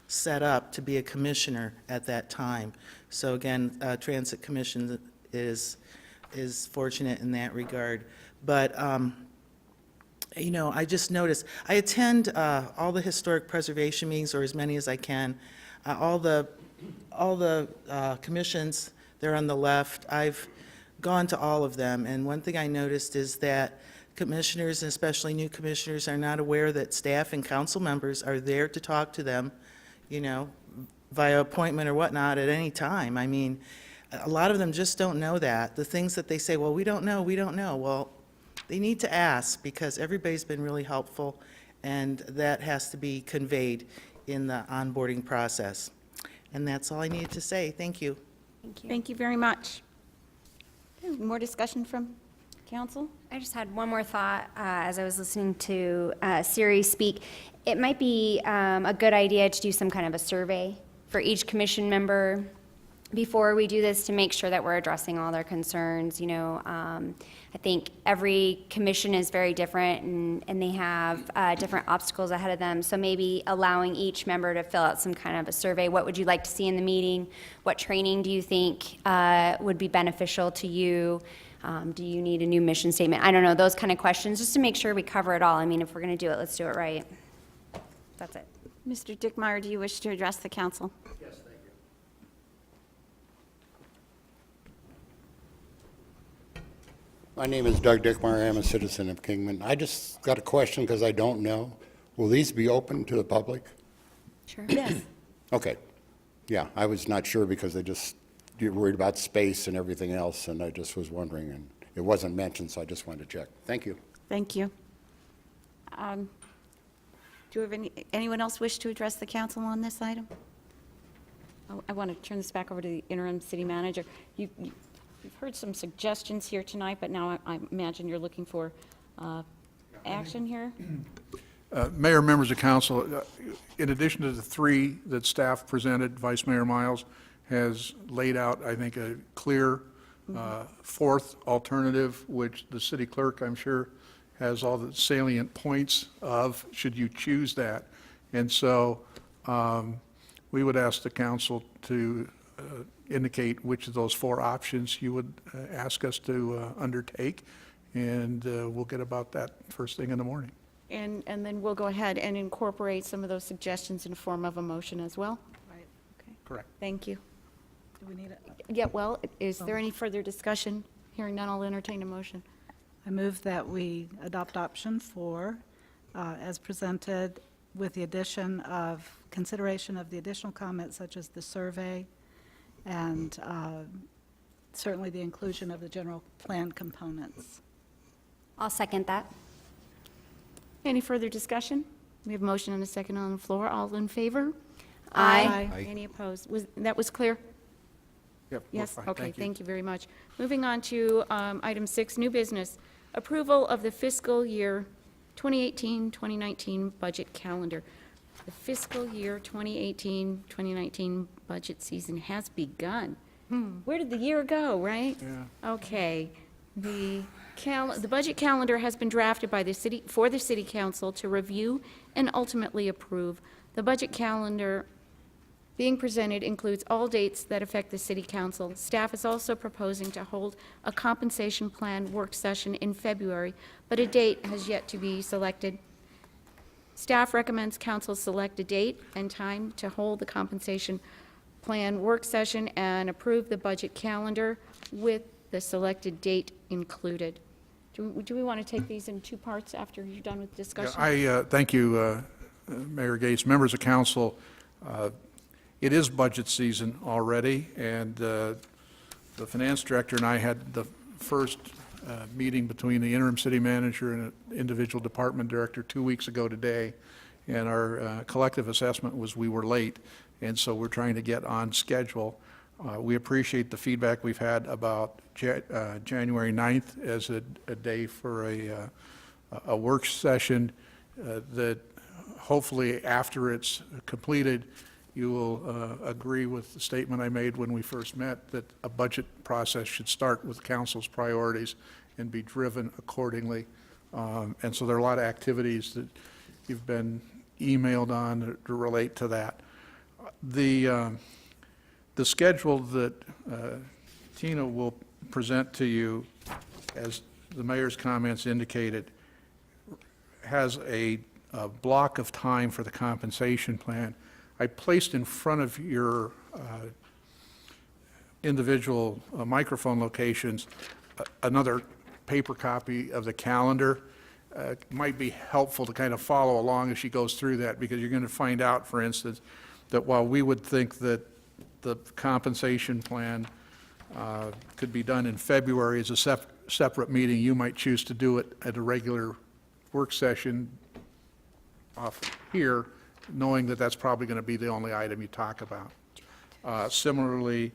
set up to be a commissioner at that time. So again, Transit Commission is fortunate in that regard. But I just noticed, I attend all the historic preservation meetings, or as many as I can. All the commissions, they're on the left. I've gone to all of them, and one thing I noticed is that commissioners, and especially new commissioners, are not aware that staff and council members are there to talk to them, you know, via appointment or whatnot at any time. I mean, a lot of them just don't know that. The things that they say, well, we don't know, we don't know. Well, they need to ask, because everybody's been really helpful, and that has to be conveyed in the onboarding process. And that's all I needed to say. Thank you. Thank you. Thank you very much. Okay, more discussion from council? I just had one more thought as I was listening to Siri speak. It might be a good idea to do some kind of a survey for each commission member before we do this, to make sure that we're addressing all their concerns. You know, I think every commission is very different, and they have different obstacles ahead of them. So maybe allowing each member to fill out some kind of a survey. What would you like to see in the meeting? What training do you think would be beneficial to you? Do you need a new mission statement? I don't know, those kind of questions, just to make sure we cover it all. I mean, if we're going to do it, let's do it right. That's it. Mr. Dickmeyer, do you wish to address the council? Yes, thank you. My name is Doug Dickmeyer. I'm a citizen of Kingman. I just got a question because I don't know. Will these be open to the public? Sure. Yes. Okay. Yeah, I was not sure because you're worried about space and everything else, and I just was wondering, and it wasn't mentioned, so I just wanted to check. Thank you. Thank you. Do you have anyone else wish to address the council on this item? Oh, I want to turn this back over to the interim city manager. You've heard some suggestions here tonight, but now I imagine you're looking for action here? Mayor, members of council, in addition to the 3 that staff presented, Vice Mayor Miles has laid out, I think, a clear 4th alternative, which the city clerk, I'm sure, has all the salient points of, should you choose that. And so we would ask the council to indicate which of those 4 options you would ask us to undertake, and we'll get about that first thing in the morning. And then we'll go ahead and incorporate some of those suggestions in form of a motion as well? Right. Okay. Correct. Thank you. Do we need it? Yeah, well, is there any further discussion? Hearing none, I'll entertain a motion. I move that we adopt option 4 as presented, with the addition of consideration of the additional comments such as the survey and certainly the inclusion of the general plan components. I'll second that. Any further discussion? We have a motion and a second on the floor. All in favor? Aye. Aye. Any opposed? That was clear? Yep, we're Yes, fine. okay, thank you very much. Moving on to item 6, new business. Approval of the fiscal year 2018-2019 budget calendar. The fiscal year 2018-2019 budget season has begun. Where did the year go, right? Yeah. Okay. The budget calendar has been drafted by the city, for the city council to review and ultimately approve. The budget calendar being presented includes all dates that affect the city council. Staff is also proposing to hold a compensation plan work session in February, but a date has yet to be selected. Staff recommends council select a date and time to hold the compensation plan work session and approve the budget calendar with the selected date included. Do we want to take these in 2 parts after you're done with discussion? I thank you, Mayor Gates, members of council. It is budget season already, and the finance director and I had the first meeting between the interim city manager and an individual department director 2 weeks ago today, and our collective assessment was we were late, and so we're trying to get on schedule. We appreciate the feedback we've had about January 9th as a day for a work session that hopefully after it's completed, you will agree with the statement I made when we first met, that a budget process should start with council's priorities and be driven accordingly. And so there are a lot of activities that you've been emailed on to relate to that. The schedule that Tina will present to you, as the mayor's comments indicated, has a block of time for the compensation plan. I placed in front of your individual microphone locations another paper copy of the calendar. It might be helpful to kind of follow along as she goes through that, because you're going to find out, for instance, that while we would think that the compensation plan could be done in February as a separate meeting, you might choose to do it at a regular work session off here, knowing that that's probably going to be the only item you talk about. Similarly,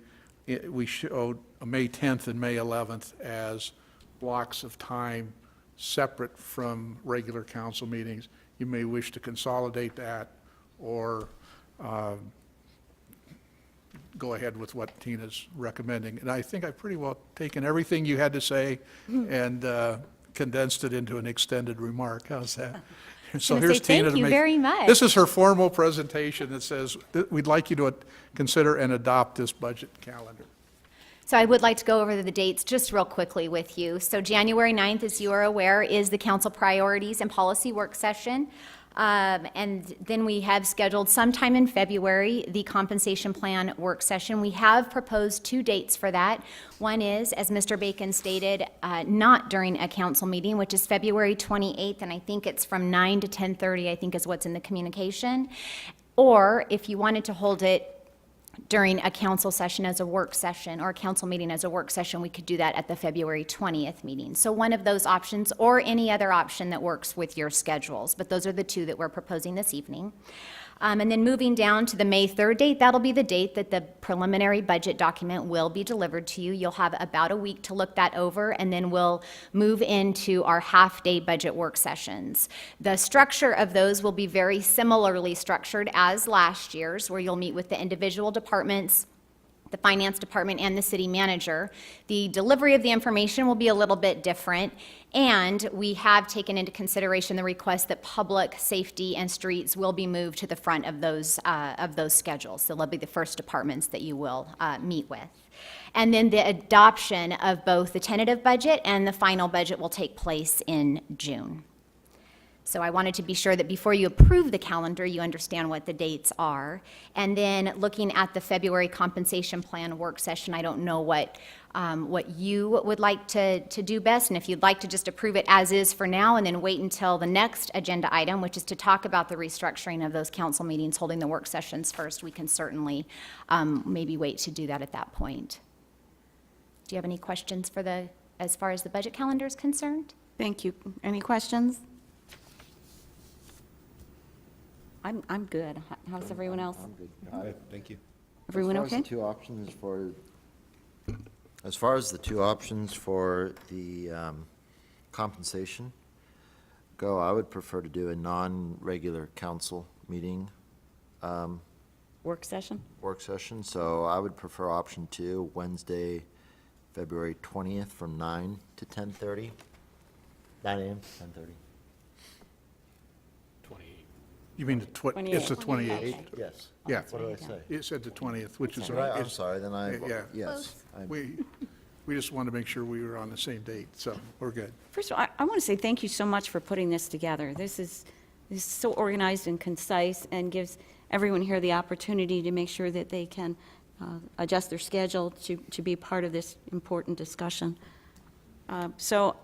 we showed May 10th and May 11th as blocks of time separate from regular council meetings. You may wish to consolidate that, or go ahead with what Tina's recommending. And I think I've pretty well taken everything you had to say and condensed it into an extended remark. How's that? So gonna here's say Tina thank to you make. very much. This is her formal presentation that says, we'd like you to consider and adopt this budget calendar. So I would like to go over the dates just real quickly with you. So January 9th, as you are aware, is the council priorities and policy work session. And then we have scheduled sometime in February the compensation plan work session. We have proposed 2 dates for that. One is, as Mr. Bacon stated, not during a council meeting, which is February 28th, and I think it's from 9 to 10:30, I think is what's in the communication. Or if you wanted to hold it during a council session as a work session, or a council meeting as a work session, we could do that at the February 20th meeting. So one of those options, or any other option that works with your schedules, but those are the 2 that we're proposing this evening. And then moving down to the May 3rd date, that'll be the date that the preliminary budget document will be delivered to you. You'll have about a week to look that over, and then we'll move into our half-day budget work sessions. The structure of those will be very similarly structured as last year's, where you'll meet with the individual departments, the finance department, and the city manager. The delivery of the information will be a little bit different, and we have taken into consideration the request that public safety and streets will be moved to the front of those schedules. So they'll be the first departments that you will meet with. And then the adoption of both the tentative budget and the final budget will take place in June. So I wanted to be sure that before you approve the calendar, you understand what the dates are. And then looking at the February compensation plan work session, I don't know what you would like to do best, and if you'd like to just approve it as is for now and then wait until the next agenda item, which is to talk about the restructuring of those council meetings, holding the work sessions first, we can certainly maybe wait to do that at that point. Do you have any questions as far as the budget calendar is concerned? Thank you. Any questions? I'm good. How's everyone else? I'm good. Thank you. Everyone okay? As far as the 2 options for the compensation go, I would prefer to do a non-regular council meeting Work session? work session. So I would prefer option 2, Wednesday, February 20th from 9 to 10:30. 9 a.m. to 10:30. You mean it's the 28th? Yes. Yeah. What did I say? It said the 20th, which is, Right, I'm sorry, then yeah. yes. We just wanted to make sure we were on the same date, so we're good. First of all, I want to say thank you so much for putting this together. This is so organized and concise and gives everyone here the opportunity to make sure that they can adjust their schedule to be part of this important discussion. So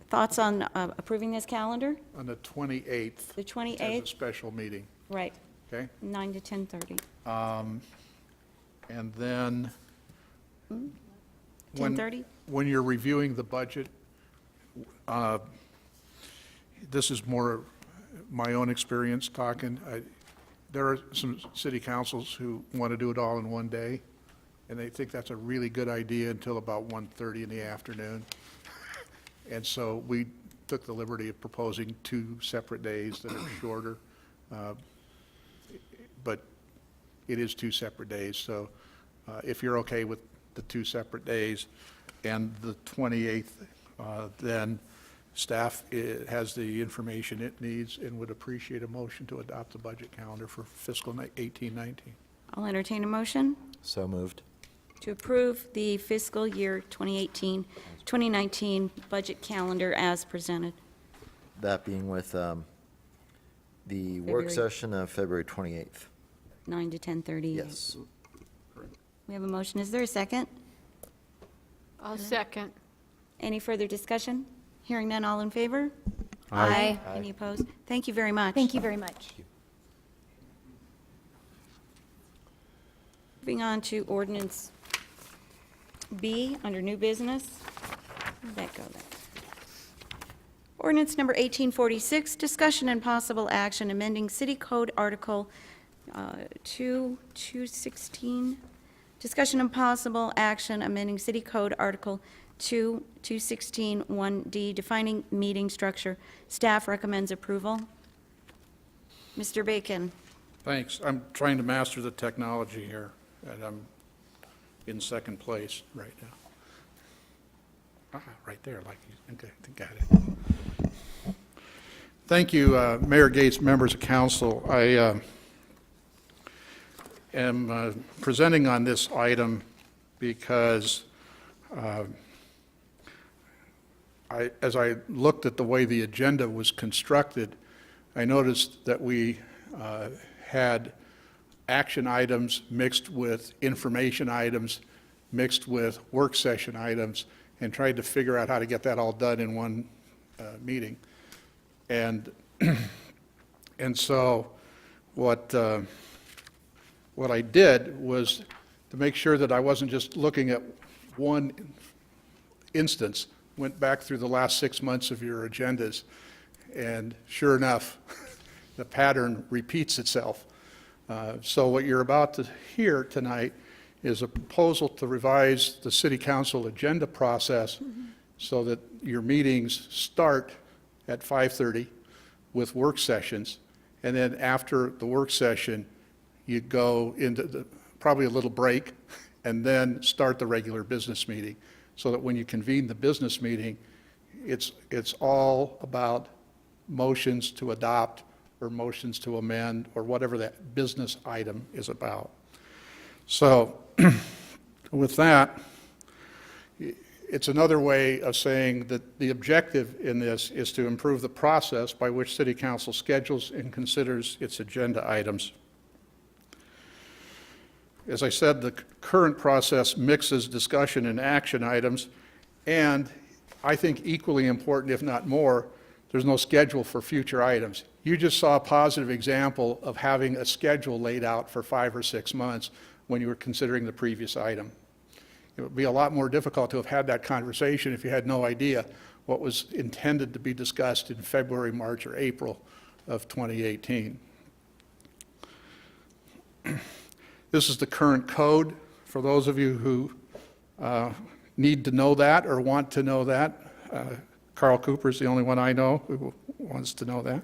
thoughts on approving this calendar? On the 28th. The 28th? As a special meeting, Right, okay? 9 to 10:30. And then. 10:30? When you're reviewing the budget, this is more my own experience talking. There are some city councils who want to do it all in one day, and they think that's a really good idea until about 1:30 in the afternoon. And so we took the liberty of proposing 2 separate days that are shorter. But it is 2 separate days, so if you're okay with the 2 separate days and the 28th, then staff has the information it needs and would appreciate a motion to adopt the budget calendar for fiscal 18-19. I'll entertain a motion So moved. to approve the fiscal year 2018-2019 budget calendar as presented. That being with the February. work session of February 28th. 9 to 10:30. Yes. We have a motion. Is there a second? I'll second. Any further discussion? Hearing none, all in favor? Aye. Any opposed? Thank you very much. Thank you very much. Moving on to ordinance B, under new business. Where'd that go then? Ordinance number 1846, discussion and possible action amending City Code Article 216. Discussion and possible action amending City Code Article 216 1D, defining meeting structure. Staff recommends approval. Mr. Bacon. Thanks. I'm trying to master the technology here, and I'm in second place right now. Right there, like, okay, I think I got it. Thank you, Mayor Gates, members of council. I am presenting on this item because as I looked at the way the agenda was constructed, I noticed that we had action items mixed with information items, mixed with work session items, and tried to figure out how to get that all done in one meeting. And so what I did was to make sure that I wasn't just looking at one instance, went back through the last 6 months of your agendas, and sure enough, the pattern repeats itself. So what you're about to hear tonight is a proposal to revise the city council agenda process so that your meetings start at 5:30 with work sessions, and then after the work session, you go into probably a little break, and then start the regular business meeting, so that when you convene the business meeting, it's all about motions to adopt or motions to amend or whatever that business item is about. So with that, it's another way of saying that the objective in this is to improve the process by which City Council schedules and considers its agenda items. As I said, the current process mixes discussion and action items, and I think equally important, if not more, there's no schedule for future items. You just saw a positive example of having a schedule laid out for 5 or 6 months when you were considering the previous item. It would be a lot more difficult to have had that conversation if you had no idea what was intended to be discussed in February, March, or April of 2018. This is the current code. For those of you who need to know that or want to know that, Carl Cooper is the only one I know who wants to know that.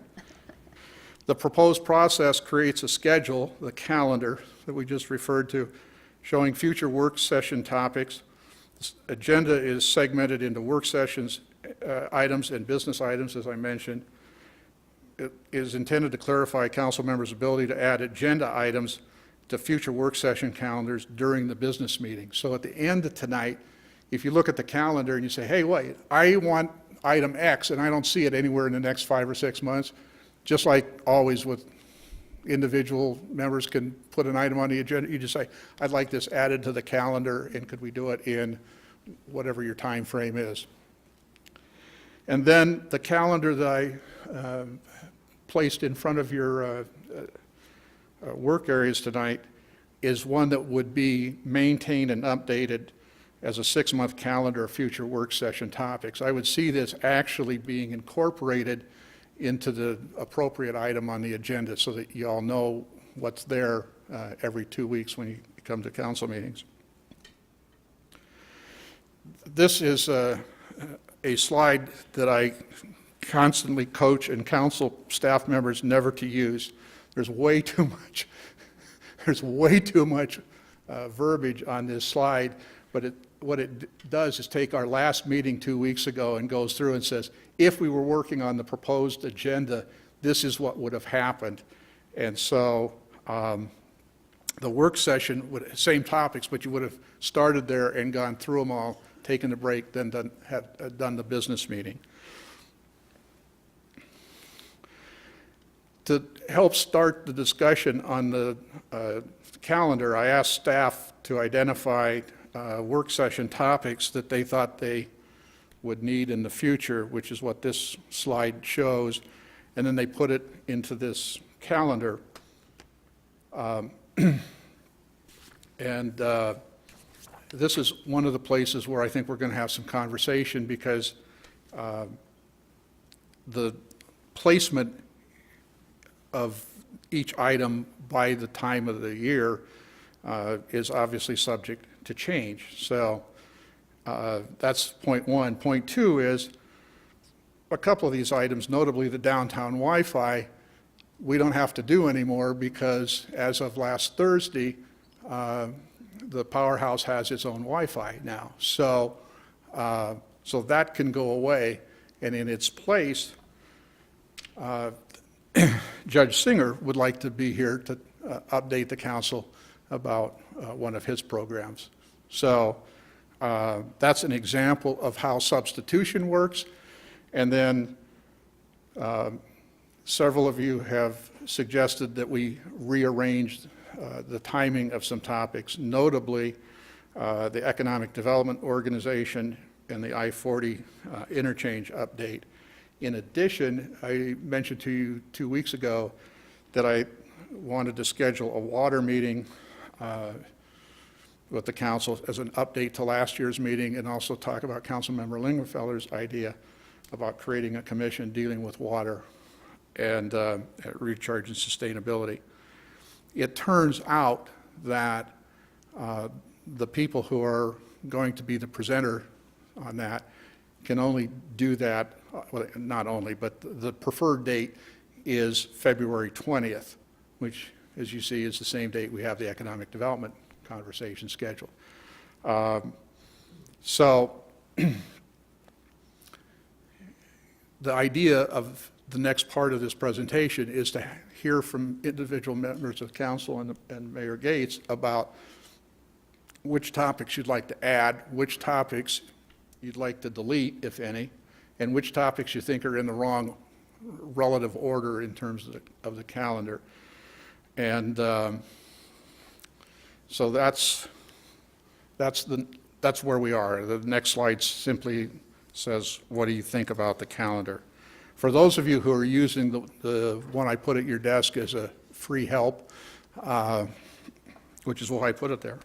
The proposed process creates a schedule, the calendar that we just referred to, showing future work session topics. This agenda is segmented into work sessions items and business items, as I mentioned. It is intended to clarify council members' ability to add agenda items to future work session calendars during the business meeting. So at the end of tonight, if you look at the calendar and you say, hey, wait, I want item X and I don't see it anywhere in the next 5 or 6 months, just like always with individual members can put an item on the agenda, you just say, I'd like this added to the calendar, and could we do it in whatever your time frame is. And then the calendar that I placed in front of your work areas tonight is one that would be maintained and updated as a 6-month calendar of future work session topics. I would see this actually being incorporated into the appropriate item on the agenda so that you all know what's there every 2 weeks when you come to council meetings. This is a slide that I constantly coach and counsel staff members never to use. There's way too much, verbiage on this slide, but what it does is take our last meeting 2 weeks ago and goes through and says, if we were working on the proposed agenda, this is what would have happened. And so the work session, same topics, but you would have started there and gone through them all, taken a break, then done the business meeting. To help start the discussion on the calendar, I asked staff to identify work session topics that they thought they would need in the future, which is what this slide shows, and then they put it into this calendar. This is one of the places where I think we're going to have some conversation, because the placement of each item by the time of the year is obviously subject to change. So that's point one. Point two is a couple of these items, notably the downtown Wi-Fi, we don't have to do anymore, because as of last Thursday, the powerhouse has its own Wi-Fi now. So that can go away, and in its place, Judge Singer would like to be here to update the council about one of his programs. So that's an example of how substitution works. And then several of you have suggested that we rearrange the timing of some topics, notably the Economic Development Organization and the I-40 interchange update. In addition, I mentioned to you 2 weeks ago that I wanted to schedule a water meeting with the council as an update to last year's meeting, and also talk about Councilmember Lingenfeller's idea about creating a commission dealing with water and recharge and sustainability. It turns out that the people who are going to be the presenter on that can only do that, well, not only, but the preferred date is February 20th, which, as you see, is the same date we have the economic development conversation scheduled. So the idea of the next part of this presentation is to hear from individual members of council and Mayor Gates about which topics you'd like to add, which topics you'd like to delete, if any, and which topics you think are in the wrong relative order in terms of the calendar. And so that's where we are. The next slide simply says, what do you think about the calendar? For those of you who are using the one I put at your desk as a free help, which is why I put it there,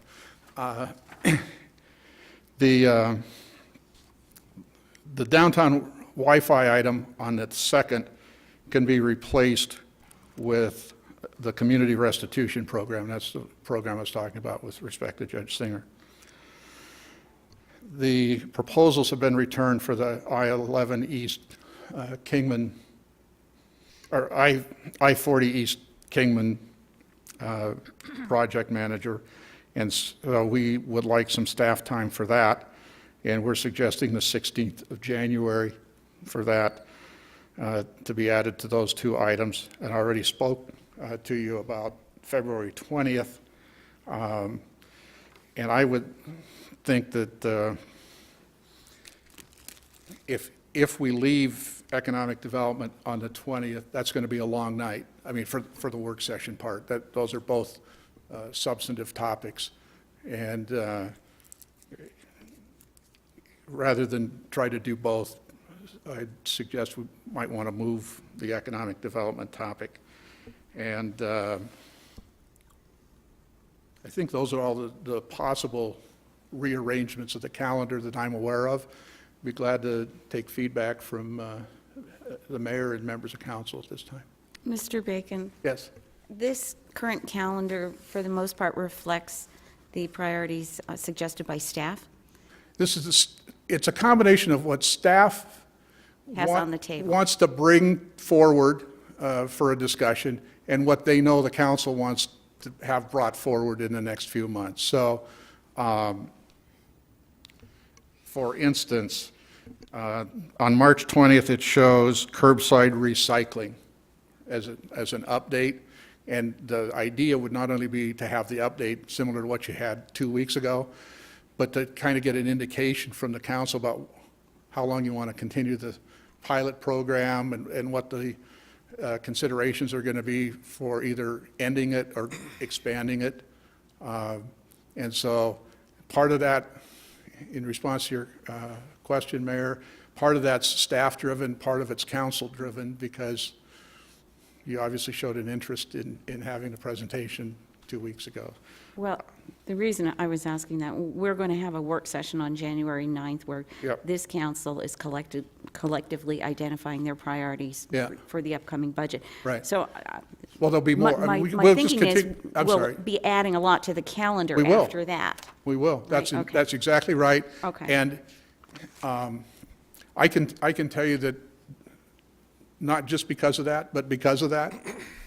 the downtown Wi-Fi item on the second can be replaced with the community restitution program. That's the program I was talking about with respect to Judge Singer. The proposals have been returned for the I-11 East Kingman, or I-40 East Kingman project manager, and so we would like some staff time for that, and we're suggesting the 16th of January for that to be added to those two items. And I already spoke to you about February 20th, and I would think that if we leave economic development on the 20th, that's going to be a long night. I mean, for the work session part, those are both substantive topics, and rather than try to do both, I'd suggest we might want to move the economic development topic. And I think those are all the possible rearrangements of the calendar that I'm aware of. Be glad to take feedback from the mayor and members of council at this time. Mr. Bacon? Yes. This current calendar, for the most part, reflects the priorities suggested by staff? It's a combination of what staff Has on the table. wants to bring forward for a discussion, and what they know the council wants to have brought forward in the next few months. So, for instance, on March 20th, it shows curbside recycling as an update. And the idea would not only be to have the update similar to what you had 2 weeks ago, but to kind of get an indication from the council about how long you want to continue the pilot program, and what the considerations are going to be for either ending it or expanding it. And so part of that, in response to your question, Mayor. Part of that's staff-driven, part of it's council-driven, because you obviously showed an interest in having the presentation 2 weeks ago. Well, the reason I was asking that, we're going to have a work session on January 9th where Yep. this council is collectively identifying their priorities Yeah. for the upcoming budget. Right. So Well, there'll be more. my We'll just thinking is, continue. I'm we'll sorry. be adding a lot to the calendar We will. after that. We will. That's, Right, okay. that's exactly right. Okay. And I can tell you that, not just because of that, but because of that,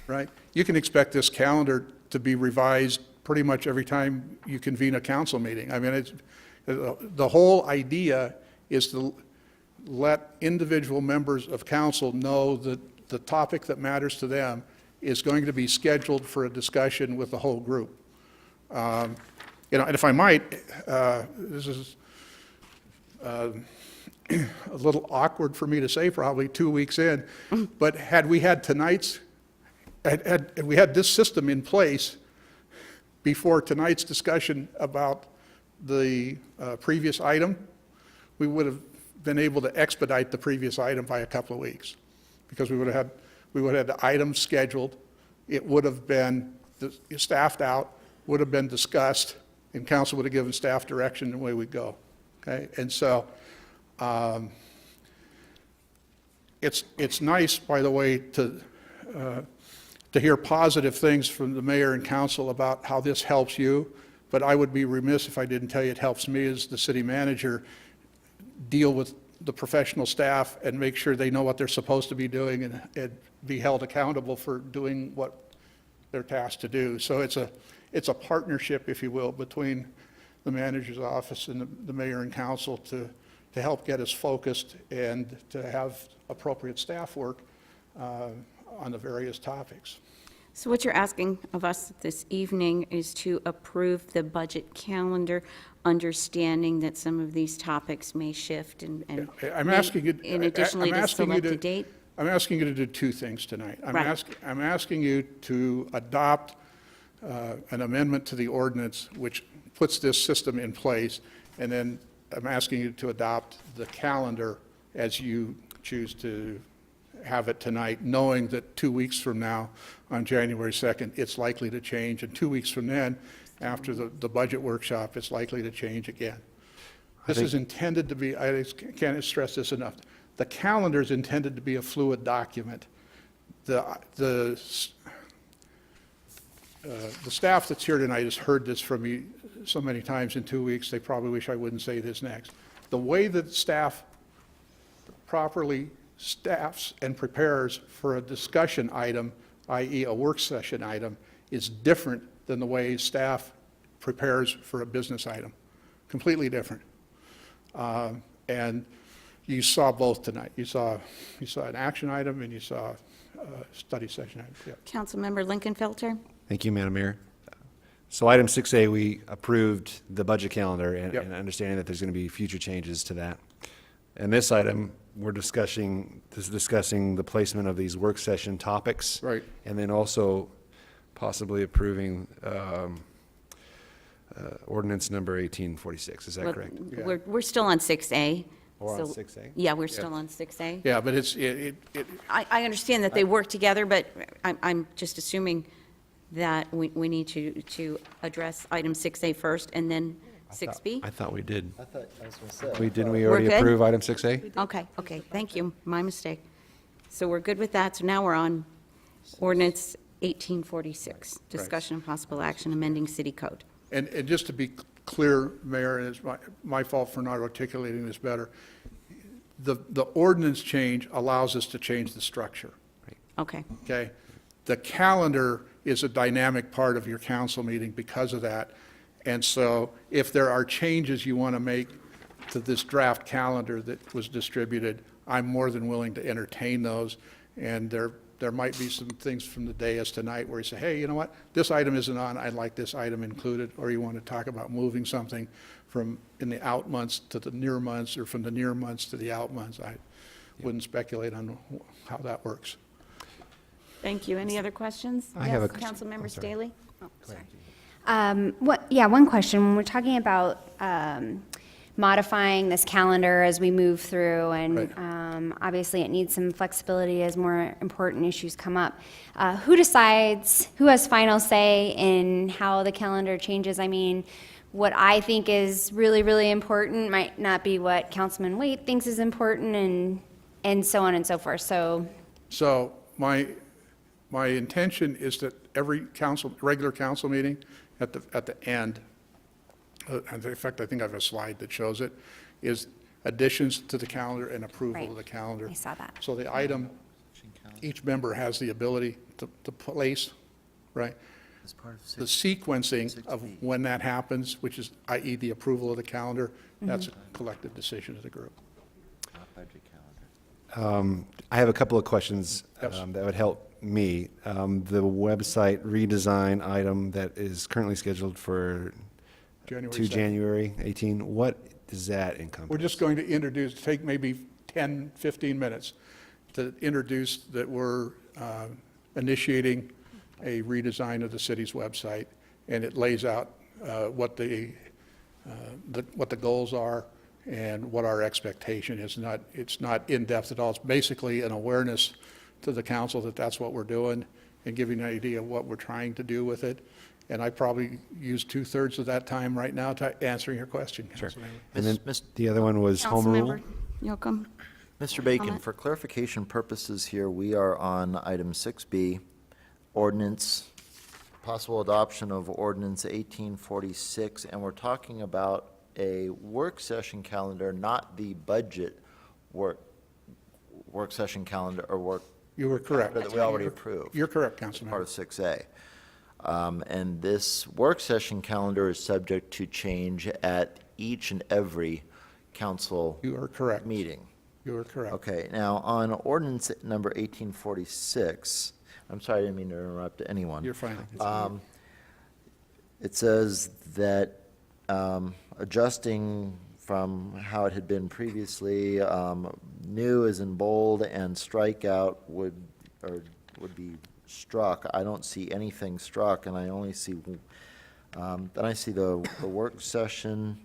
right? You can expect this calendar to be revised pretty much every time you convene a council meeting. I mean, it's, the whole idea is to let individual members of council know that the topic that matters to them is going to be scheduled for a discussion with the whole group. You know, and if I might, this is a little awkward for me to say probably 2 weeks in, but had we had had we had this system in place before tonight's discussion about the previous item, we would have been able to expedite the previous item by a couple of weeks, because we would have had the item scheduled, it would have been staffed out, would have been discussed, and council would have given staff direction, and away we'd go. Okay, and so it's nice, by the way, to hear positive things from the mayor and council about how this helps you, but I would be remiss if I didn't tell you it helps me as the city manager deal with the professional staff and make sure they know what they're supposed to be doing and be held accountable for doing what they're tasked to do. So it's a partnership, if you will, between the manager's office and the mayor and council to help get us focused and to have appropriate staff work on the various topics. So what you're asking of us this evening is to approve the budget calendar, understanding that some of these topics may shift and I'm asking you. and additionally I'm to asking you select a date? I'm asking you to do two things tonight. Right. I'm asking you to adopt an amendment to the ordinance which puts this system in place, and then I'm asking you to adopt the calendar as you choose to have it tonight, knowing that 2 weeks from now, on January 2nd, it's likely to change, and 2 weeks from then, after the budget workshop, it's likely to change again. This is intended to be, I can't stress this enough, the calendar is intended to be a fluid document. The staff that's here tonight has heard this from me so many times in 2 weeks, they probably wish I wouldn't say this next. The way that staff properly staffs and prepares for a discussion item, i.e. a work session item, is different than the way staff prepares for a business item. Completely different. And you saw both tonight. You saw an action item and you saw a study session item. Yeah. Councilmember Lincolnfelter? Thank you, Madam Mayor. So item 6A, we approved the budget calendar and Yep. and understanding that there's going to be future changes to that. And this item, we're discussing the placement of these work session topics. Right. And then also possibly approving ordinance number 1846. Is that Well, correct? Yeah. We're still on 6A. We're on so- 6A? Yeah, we're still on 6A. Yeah, but I understand that they work together, but I'm just assuming that we need to address item 6A first and then 6B? I thought we did. I was going to say. Didn't we We're already good? approve item 6A? Okay, thank you, my mistake. So we're good with that, so now we're on ordinance 1846, discussion and possible action amending city code. And just to be clear, Mayor, and it's my fault for not articulating this better, the ordinance change allows us to change the structure, Okay, okay? The calendar is a dynamic part of your council meeting because of that. And so if there are changes you want to make to this draft calendar that was distributed, I'm more than willing to entertain those. And there might be some things from the day as tonight where you say, hey, you know what, this item isn't on, I'd like this item included, or you want to talk about moving something from in the out months to the near months, or from the near months to the out months. I wouldn't speculate on how that works. thank you. Any other questions? I have a- Yes, Councilmember I'm sorry. Staley? Oh, sorry. One question, when we're talking about modifying this calendar as we move through, and Right. obviously it needs some flexibility as more important issues come up. Who decides, who has final say in how the calendar changes? I mean, what I think is really, really important might not be what Councilman Waite thinks is important, and so on and so forth. So my intention is that every regular council meeting, at the end, in fact, I think I have a slide that shows it, is additions to the calendar and approval Right. of the calendar. I saw that. So the item, each member has the ability to place, right? The sequencing of when that happens, which is, i.e. the approval of the calendar, that's a collective decision of the group. I have a couple of questions Yes. that would help me. The website redesign item that is currently scheduled for January to 2nd. January 18, what does that encompass? We're just going to take maybe 10, 15 minutes to introduce that we're initiating a redesign of the city's website, and it lays out what the goals are and what our expectation is. It's not in-depth at all. It's basically an awareness to the council that that's what we're doing and giving an idea of what we're trying to do with it. And I probably use 2/3 of that time right now to answering your question, Sure. Councilmember. And then Miss- the other one was home rule? Councilmember Yocum. Mr. Bacon, Comment? for clarification purposes here, we are on item 6B, ordinance, possible adoption of ordinance 1846, and we're talking about a work session calendar, not the budget work session calendar or work You were correct. calendar that we already approved. You're correct, Part Councilmember. of 6A. And this work session calendar is subject to change at each and every council You are correct. meeting. You are correct. Okay, now on ordinance number 1846, I'm sorry, I didn't mean to interrupt anyone. You're fine. It says that adjusting from how it had been previously, new is in bold and strikeout would be struck. I don't see anything struck, and I only see, then I see the work session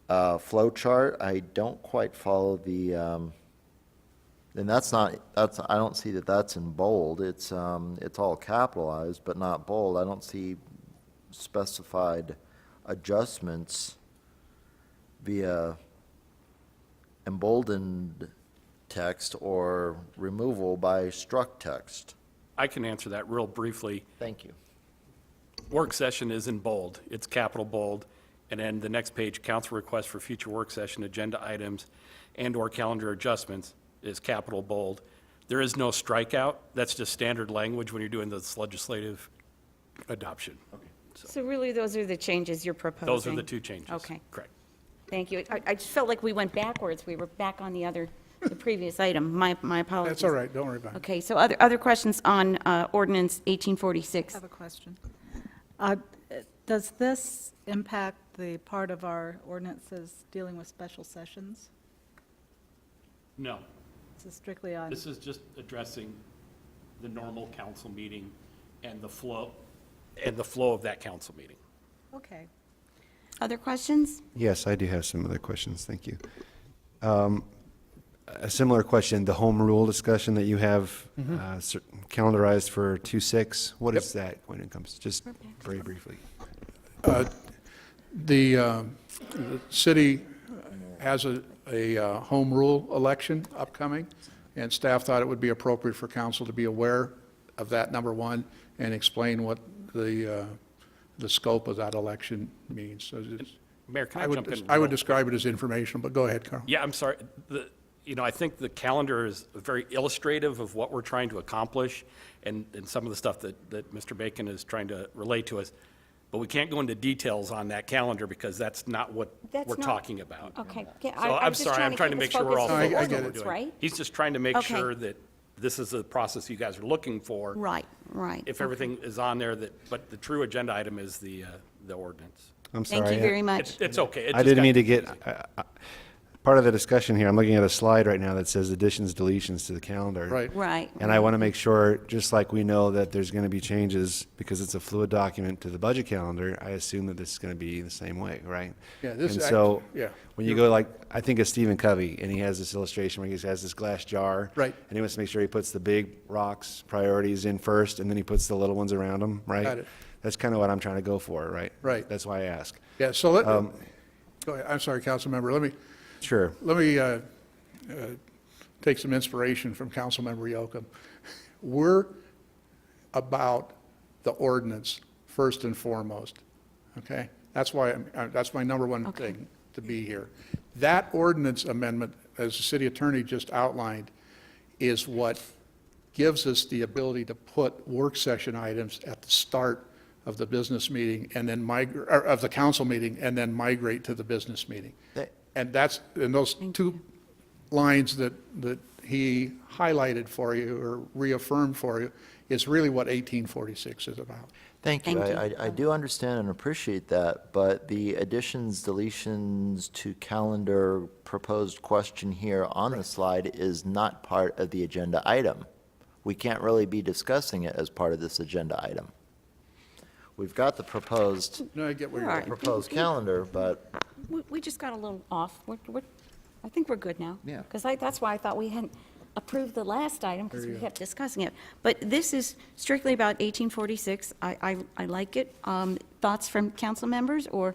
flow chart. I don't quite follow the, and I don't see that that's in bold. It's all capitalized, but not bold. I don't see specified adjustments via emboldened text or removal by struck text. I can answer that real briefly. Thank you. Work session is in bold. It's capital bold. And then the next page, council request for future work session agenda items and/or calendar adjustments is capital bold. There is no strikeout. That's just standard language when you're doing this legislative adoption. So really, those are the changes you're proposing? Those are the two changes. Okay. Correct. Thank you. I just felt like we went backwards. We were back on the previous item. My apologies. That's all right, don't worry about it. Okay, so other questions on ordinance 1846? I have a question. Does this impact the part of our ordinances dealing with special sessions? No, This is strictly on, this is just addressing the normal council meeting and the flow of that council meeting. okay. Other questions? Yes, I do have some other questions, thank you. A similar question, the home rule discussion that you have calendarized for 2/6, what is that going to encompass? Just very briefly. The city has a home rule election upcoming, and staff thought it would be appropriate for council to be aware of that, number one, and explain what the scope of that election means. So Mayor, can I jump in? I would describe it as informational, but go ahead, Carl. Yeah, I'm sorry. I think the calendar is very illustrative of what we're trying to accomplish and some of the stuff that Mr. Bacon is trying to relate to us. But we can't go into details on that calendar because that's not what That's we're not- talking about. Okay. Yeah, So I'm just sorry, I'm trying to keep make us sure we're all focused on the focused on what we're ordinance, doing. right? He's just trying to make Okay. sure that this is the process you guys are looking for. Right. If everything is on there, but the true agenda item is the ordinance. I'm sorry. Thank you very much. It's okay. It I just didn't got mean to confusing. get, part of the discussion here, I'm looking at a slide right now that says additions, deletions to the calendar. Right. Right. And I want to make sure, just like we know that there's going to be changes because it's a fluid document to the budget calendar, I assume that this is going to be the same way, right? Yeah, this And is so, yeah. when you go like, I think of Stephen Covey, and he has this illustration where he has this glass jar. Right. And he wants to make sure he puts the big rocks, priorities in first, and then he puts the little ones around them, right? Got it. That's kind of what I'm trying to go for, right? Right. That's why I ask. Yeah, so go ahead. I'm sorry, Councilmember. Sure. Let me take some inspiration from Councilmember Yocum. We're about the ordinance first and foremost, okay? That's why, that's my number one thing to be here. That ordinance amendment, as the city attorney just outlined, is what gives us the ability to put work session items at the start of the business meeting and then of the council meeting and then migrate to the business meeting. And that's, and those two lines that he highlighted for you or reaffirmed for you is really what 1846 is about. Thank you. Thank you. I do understand and appreciate that, but the additions, deletions to calendar proposed question here on the slide is not part of the agenda item. We can't really be discussing it as part of this agenda item. We've got the proposed, No, I get where you're All at. right. proposed calendar, but We just got a little off. I think we're good now. Yeah. Because that's why I thought we hadn't approved the last item, because we kept discussing it. But this is strictly about 1846. I like it. Thoughts from council members, or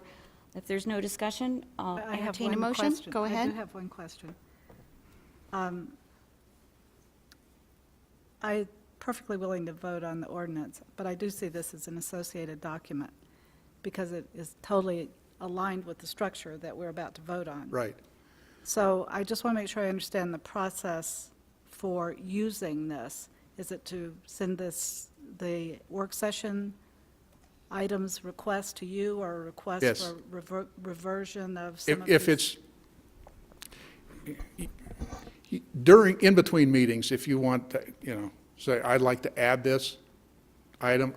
if there's no discussion, I'll I have entertain a one motion. question. Go I ahead. do have one question. I'm perfectly willing to vote on the ordinance, but I do see this as an associated document because it is totally aligned with the structure that we're about to vote on. Right. So I just want to make sure I understand the process for using this. Is it to send the work session items request to you, or a request Yes. for reversion of some of If these? it's in between meetings, if you want to, say, I'd like to add this item,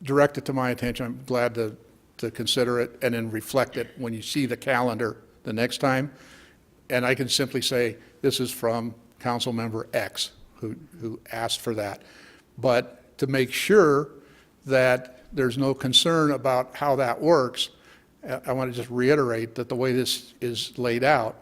direct it to my attention. I'm glad to consider it and then reflect it when you see the calendar the next time. And I can simply say, this is from council member X who asked for that. But to make sure that there's no concern about how that works, I want to just reiterate that the way this is laid out,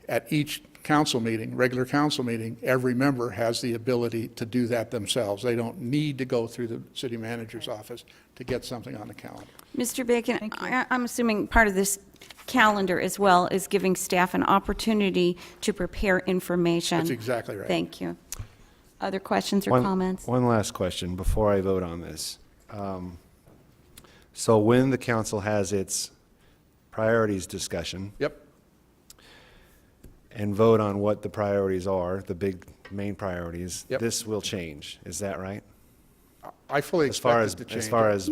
at each council meeting, regular council meeting, every member has the ability to do that themselves. They don't need to go through the city manager's office to get something on the calendar. Mr. Bacon, Thank you. I'm assuming part of this calendar as well is giving staff an opportunity to prepare information. That's exactly right. Thank you. Other questions or comments? One last question before I vote on this. So when the council has its priorities discussion Yep, and vote on what the priorities are, the big main priorities, Yep. this will change. Is that right? I fully As far expect as, it to change. as far as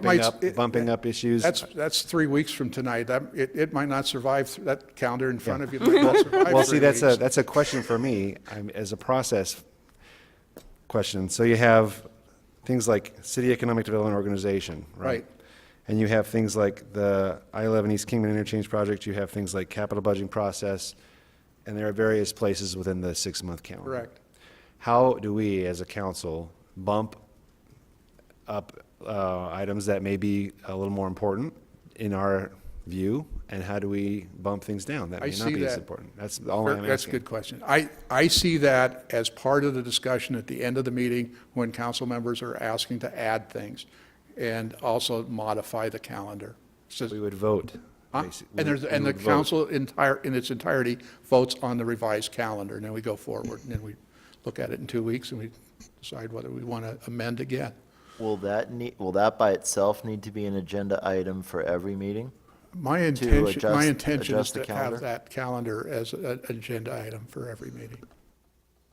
might- bumping up issues? That's 3 weeks from tonight. It might not survive, that calendar in front of you might not survive Well, 3 see, that's weeks. a question for me, as a process question. So you have things like City Economic Development Organization, right? Right. And you have things like the I-11 East Kingman Interchange Project, you have things like capital budgeting process, and there are various places within the 6-month calendar. Correct. How do we, as a council, bump up items that may be a little more important in our view, and how do we bump things down that I may not see be as that. important? That's all I'm asking. That's a good question. I see that as part of the discussion at the end of the meeting when council members are asking to add things and also modify the calendar. So- We would vote. Huh? basi- And we- the we would vote. council in its entirety votes on the revised calendar, and then we go forward, and then we look at it in 2 weeks, and we decide whether we want to amend again. will that by itself need to be an agenda item for every meeting? My intention is adjust the to have calendar? that calendar as an agenda item for every meeting.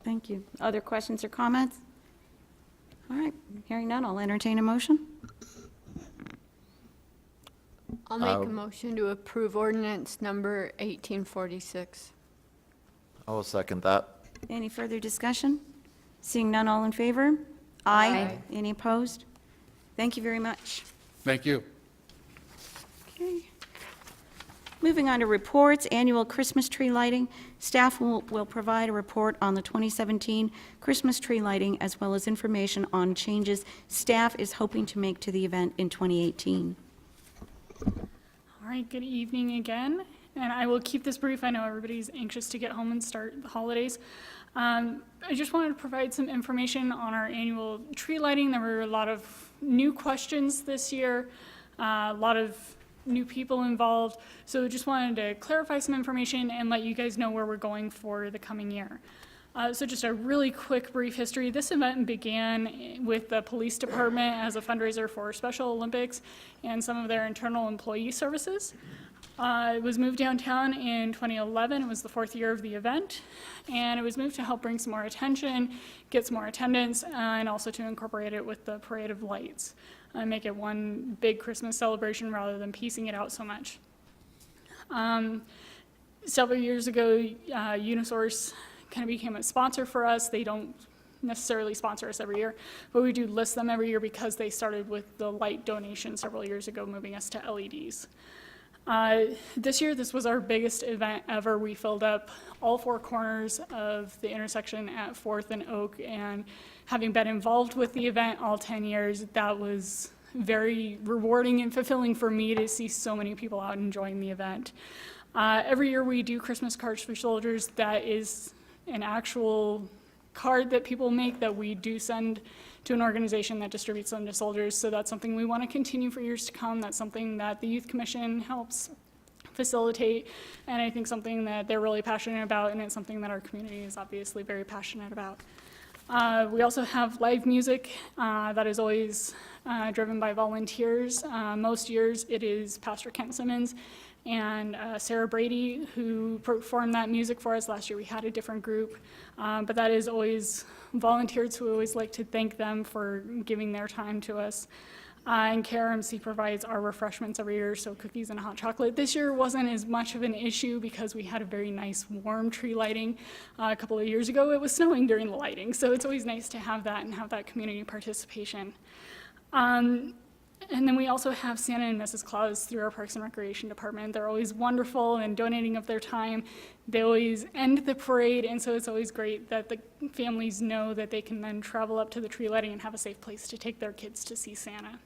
Thank you. Other questions or comments? All right, hearing none, I'll entertain a motion. I'll make a motion to approve ordinance number 1846. I will second that. Any further discussion? Seeing none, all in favor? Aye. Any opposed? Thank you very much. Thank you. Okay. Moving on to reports, annual Christmas tree lighting. Staff will provide a report on the 2017 Christmas tree lighting, as well as information on changes staff is hoping to make to the event in 2018. All right, good evening again, and I will keep this brief. I know everybody's anxious to get home and start the holidays. I just wanted to provide some information on our annual tree lighting. There were a lot of new questions this year, a lot of new people involved, so just wanted to clarify some information and let you guys know where we're going for the coming year. So just a really quick brief history. This event began with the police department as a fundraiser for Special Olympics and some of their internal employee services. It was moved downtown in 2011. It was the 4th year of the event, and it was moved to help bring some more attention, get some more attendance, and also to incorporate it with the Parade of Lights and make it one big Christmas celebration rather than piecing it out so much. Several years ago, Unisource kind of became a sponsor for us. They don't necessarily sponsor us every year, but we do list them every year because they started with the light donation several years ago, moving us to LEDs. This year, this was our biggest event ever. We filled up all 4 corners of the intersection at 4th and Oak, and having been involved with the event all 10 years, that was very rewarding and fulfilling for me to see so many people out enjoying the event. Every year we do Christmas cards for soldiers. That is an actual card that people make that we do send to an organization that distributes them to soldiers. So that's something we want to continue for years to come. That's something that the Youth Commission helps facilitate, and I think something that they're really passionate about, and it's something that our community is obviously very passionate about. We also have live music that is always driven by volunteers. Most years it is Pastor Kent Simmons and Sarah Brady who perform that music for us. Last year we had a different group, but that is always volunteers, who we always like to thank them for giving their time to us. And KRMC provides our refreshments every year, so cookies and hot chocolate. This year wasn't as much of an issue because we had a very nice warm tree lighting. A couple of years ago it was snowing during the lighting, so it's always nice to have that and have that community participation. And then we also have Santa and Mrs. Claus through our Parks and Recreation Department. They're always wonderful and donating of their time. They always end the parade, and so it's always great that the families know that they can then travel up to the tree lighting and have a safe place to take their kids to see Santa.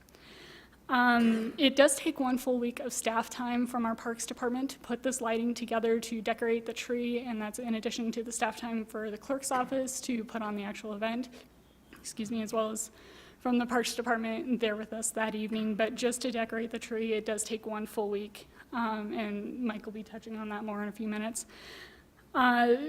It does take 1 full week of staff time from our Parks Department to put this lighting together to decorate the tree, and that's in addition to the staff time for the clerk's office to put on the actual event, as well as from the Parks Department there with us that evening. But just to decorate the tree, it does take 1 full week, and Mike will be touching on that more in a few minutes.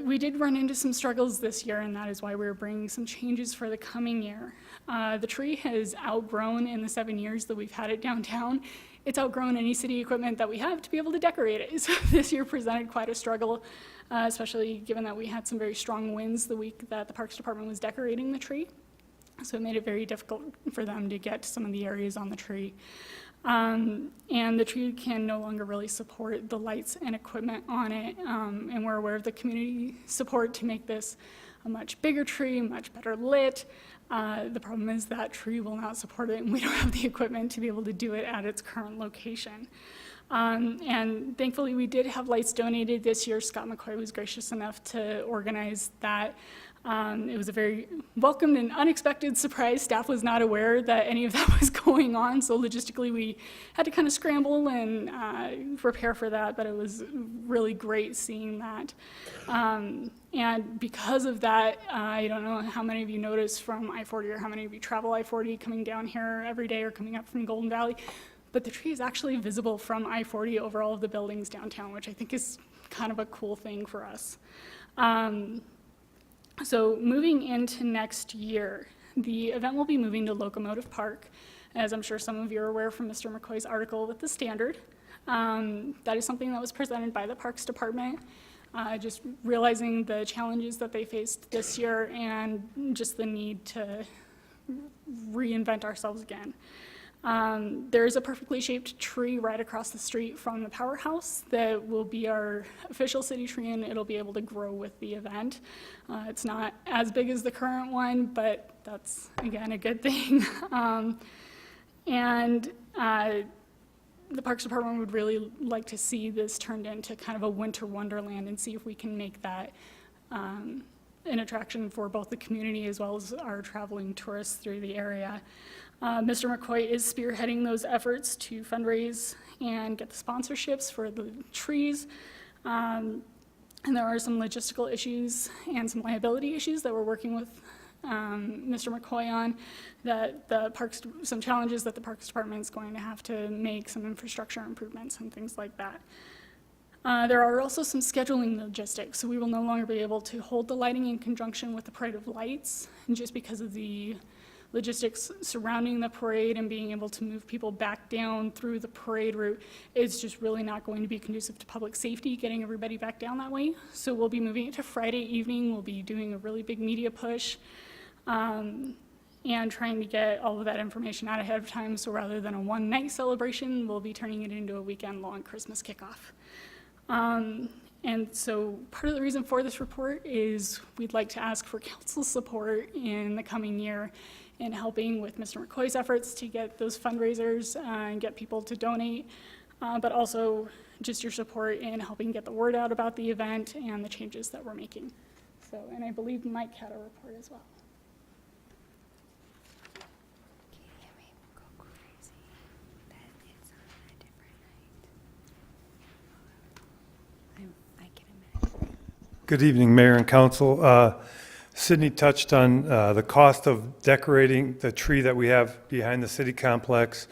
We did run into some struggles this year, and that is why we're bringing some changes for the coming year. The tree has outgrown in the 7 years that we've had it downtown. It's outgrown any city equipment that we have to be able to decorate it. So this year presented quite a struggle, especially given that we had some very strong winds the week that the Parks Department was decorating the tree. So it made it very difficult for them to get to some of the areas on the tree. And the tree can no longer really support the lights and equipment on it, and we're aware of the community support to make this a much bigger tree, much better lit. The problem is that tree will not support it, and we don't have the equipment to be able to do it at its current location. And thankfully we did have lights donated this year. Scott McCoy was gracious enough to organize that. It was a very welcomed and unexpected surprise. Staff was not aware that any of that was going on, so logistically we had to kind of scramble and prepare for that, but it was really great seeing that. And because of that, I don't know how many of you noticed from I-40 or how many of you travel I-40 coming down here every day or coming up from Golden Valley, but the tree is actually visible from I-40 over all of the buildings downtown, which I think is kind of a cool thing for us. So moving into next year, the event will be moving to Locomotive Park, as I'm sure some of you are aware from Mr. McCoy's article with the Standard. That is something that was presented by the Parks Department, just realizing the challenges that they faced this year and just the need to reinvent ourselves again. There is a perfectly shaped tree right across the street from the powerhouse that will be our official city tree, and it'll be able to grow with the event. It's not as big as the current one, but that's, again, a good thing. the Parks Department would really like to see this turned into kind of a winter wonderland and see if we can make that an attraction for both the community as well as our traveling tourists through the area. Mr. McCoy is spearheading those efforts to fundraise and get the sponsorships for the trees. And there are some logistical issues and some liability issues that we're working with Mr. McCoy on, that some challenges that the Parks Department is going to have to make, some infrastructure improvements and things like that. There are also some scheduling logistics, so we will no longer be able to hold the lighting in conjunction with the Parade of Lights, and just because of the logistics surrounding the parade and being able to move people back down through the parade route, it's just really not going to be conducive to public safety, getting everybody back down that way. So we'll be moving it to Friday evening. We'll be doing a really big media push and trying to get all of that information out ahead of time. So rather than a one-night celebration, we'll be turning it into a weekend-long Christmas kickoff. And so part of the reason for this report is we'd like to ask for council support in the coming year in helping with Mr. McCoy's efforts to get those fundraisers and get people to donate, but also just your support in helping get the word out about the event and the changes that we're making. So, and I believe Mike had a report as well. Good evening, Mayor and Council. Sydney touched on the cost of decorating the tree that we have behind the city complex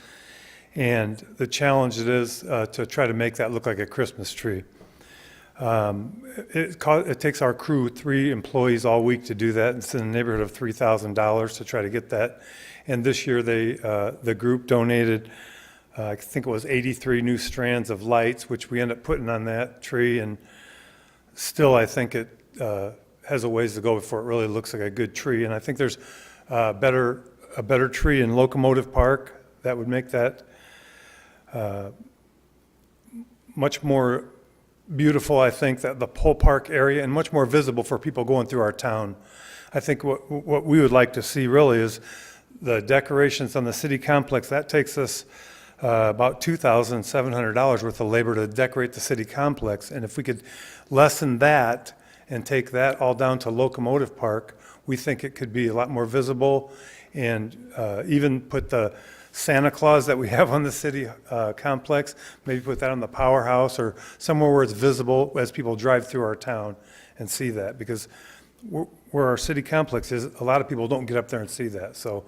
and the challenge it is to try to make that look like a Christmas tree. It takes our crew 3 employees all week to do that. It's in the neighborhood of $3,000 to try to get that. And this year the group donated, I think it was 83 new strands of lights, which we end up putting on that tree. And still, I think it has a ways to go before it really looks like a good tree. And I think there's a better tree in Locomotive Park that would make that much more beautiful, I think, that the Pole Park area, and much more visible for people going through our town. I think what we would like to see really is the decorations on the city complex. That takes us about $2,700 worth of labor to decorate the city complex. And if we could lessen that and take that all down to Locomotive Park, we think it could be a lot more visible, and even put the Santa Claus that we have on the city complex, maybe put that on the powerhouse or somewhere where it's visible as people drive through our town and see that. Because where our city complex is, a lot of people don't get up there and see that. So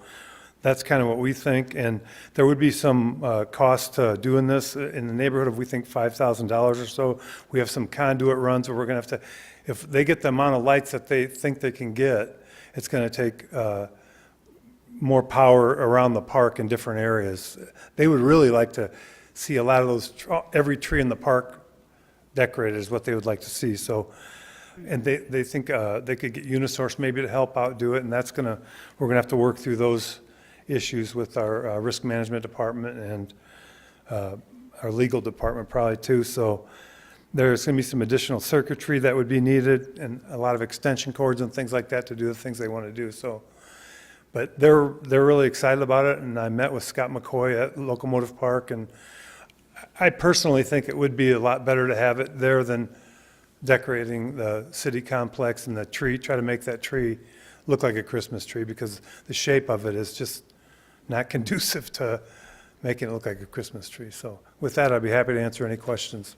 that's kind of what we think. And there would be some cost to doing this in the neighborhood of, we think, $5,000 or so. We have some conduit runs where we're going to have to, if they get the amount of lights that they think they can get, it's going to take more power around the park in different areas. They would really like to see a lot of those, every tree in the park decorated is what they would like to see. So, and they think they could get Unisource maybe to help out do it, and we're gonna have to work through those issues with our risk management department and our legal department probably too. So there's gonna be some additional circuitry that would be needed and a lot of extension cords and things like that to do the things they want to do. So, but they're really excited about it, and I met with Scott McCoy at Locomotive Park, and I personally think it would be a lot better to have it there than decorating the city complex and the tree, try to make that tree look like a Christmas tree, because the shape of it is just not conducive to making it look like a Christmas tree. So with that, I'd be happy to answer any questions.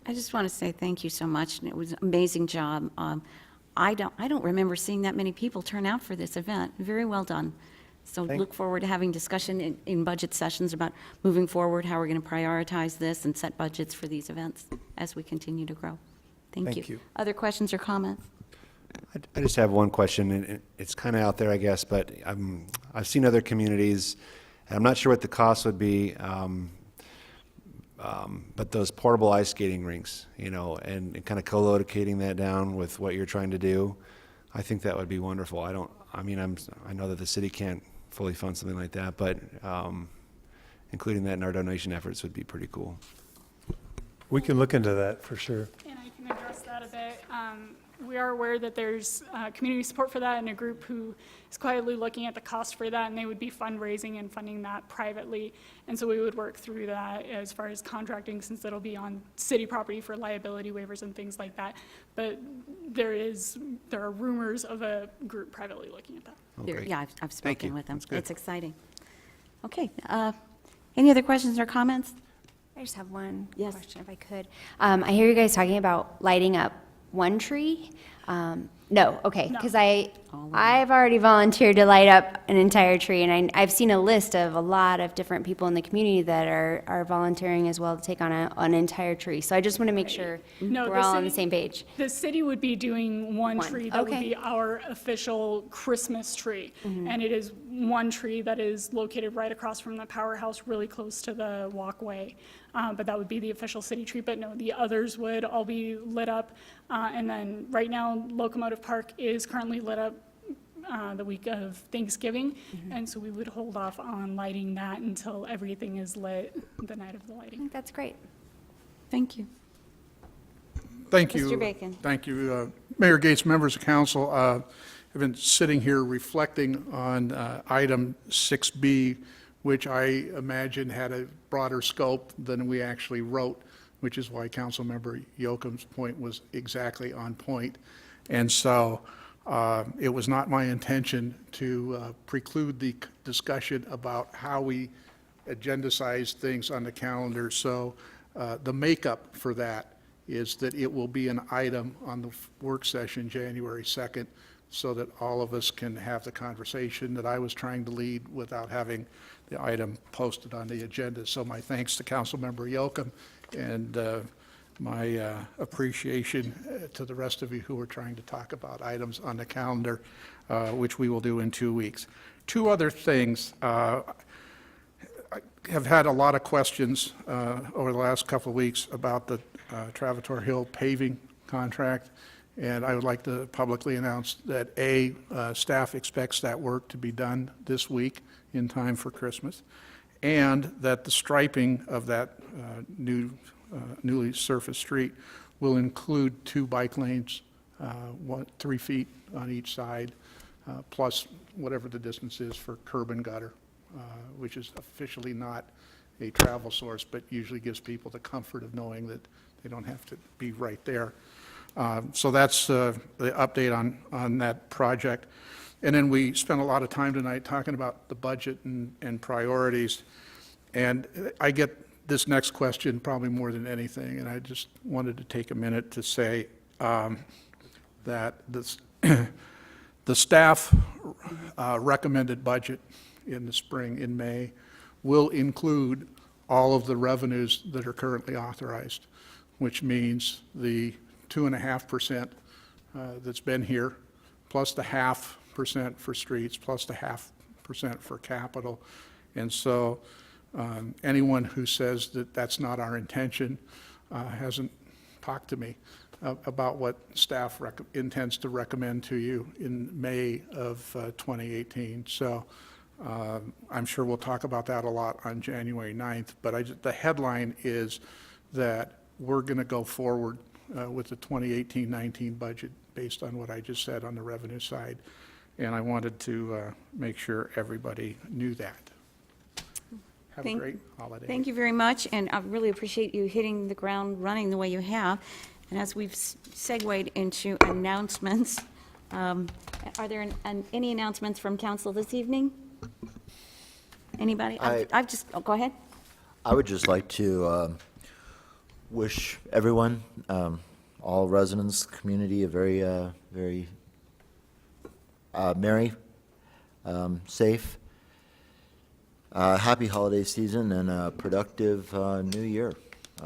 I just want to say thank you so much, and it was an amazing job. I don't remember seeing that many people turn out for this event. Very well done. So look forward to having discussion in budget sessions about moving forward, how we're going to prioritize this and set budgets for these events as we continue to grow. Thank you. Other questions or comments? I just have one question, and it's kind of out there, I guess, but I've seen other communities, and I'm not sure what the cost would be, but those portable ice skating rinks, and kind of co-locating that down with what you're trying to do, I think that would be wonderful. I know that the city can't fully fund something like that, but including that in our donation efforts would be pretty cool. We can look into that for sure. And I can address that a bit. We are aware that there's community support for that and a group who is quietly looking at the cost for that, and they would be fundraising and funding that privately. And so we would work through that as far as contracting, since it'll be on city property for liability waivers and things like that. But there are rumors of a group privately looking at that. Yeah, I've spoken with them. good. It's exciting. Okay, any other questions or comments? I just have one Yes. question, if I could. I hear you guys talking about lighting up one tree. No, okay, because I've already volunteered to light up an entire tree, and I've seen a list of a lot of different people in the community that are volunteering as well to take on an entire tree. So I just want to make sure No, we're all on the same page. The city would be doing one One, tree that would okay. be our official Christmas tree. And it is one tree that is located right across from the powerhouse, really close to the walkway. But that would be the official city tree, but no, the others would all be lit up. And then right now, Locomotive Park is currently lit up the week of Thanksgiving. And so we would hold off on lighting that until everything is lit the night of the I lighting. think that's great. Thank you. Thank you. Mr. Bacon. Thank you. Mayor Gates, members of council, I've been sitting here reflecting on item 6B, which I imagine had a broader scope than we actually wrote, which is why Councilmember Yoakum's point was exactly on point. And so it was not my intention to preclude the discussion about how we agendicize things on the calendar. So the makeup for that is that it will be an item on the work session January 2nd, so that all of us can have the conversation that I was trying to lead without having the item posted on the agenda. So my thanks to Councilmember Yoakum, and my appreciation to the rest of you who are trying to talk about items on the calendar, which we will do in 2 weeks. Two other things. I have had a lot of questions over the last couple of weeks about the Travator Hill paving contract, and I would like to publicly announce that staff expects that work to be done this week in time for Christmas, and that the striping of that newly surfaced street will include 2 bike lanes, 3 feet on each side, plus whatever the distance is for curb and gutter, which is officially not a travel source, but usually gives people the comfort of knowing that they don't have to be right there. So that's the update on that project. And then we spent a lot of time tonight talking about the budget and priorities. And I get this next question probably more than anything, and I just wanted to take a minute to say that the staff recommended budget in the spring, in May, will include all of the revenues that are currently authorized, which means the 2.5% that's been here, plus the 0.5% for streets, plus the 0.5% for capital. And so anyone who says that that's not our intention hasn't talked to me about what staff intends to recommend to you in May of 2018. So I'm sure we'll talk about that a lot on January 9th, but the headline is that we're going to go forward with the 2018-19 budget based on what I just said on the revenue side, and I wanted to make sure everybody knew that. Have a great holiday. Thank you very much, and I really appreciate you hitting the ground running the way you have. And as we've segued into announcements, are there any announcements from council this evening? Anybody? Go ahead. I would just like to wish everyone, all residents, community, a very, very merry, safe, happy holiday season and a productive new year.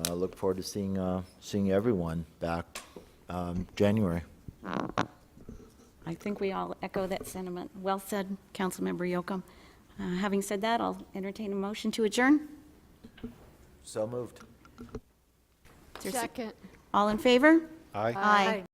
Look forward to seeing everyone back January. I think we all echo that sentiment. Well said, Councilmember Yoakum. Having said that, I'll entertain a motion to adjourn. So moved. Second. All in favor? Aye. Aye.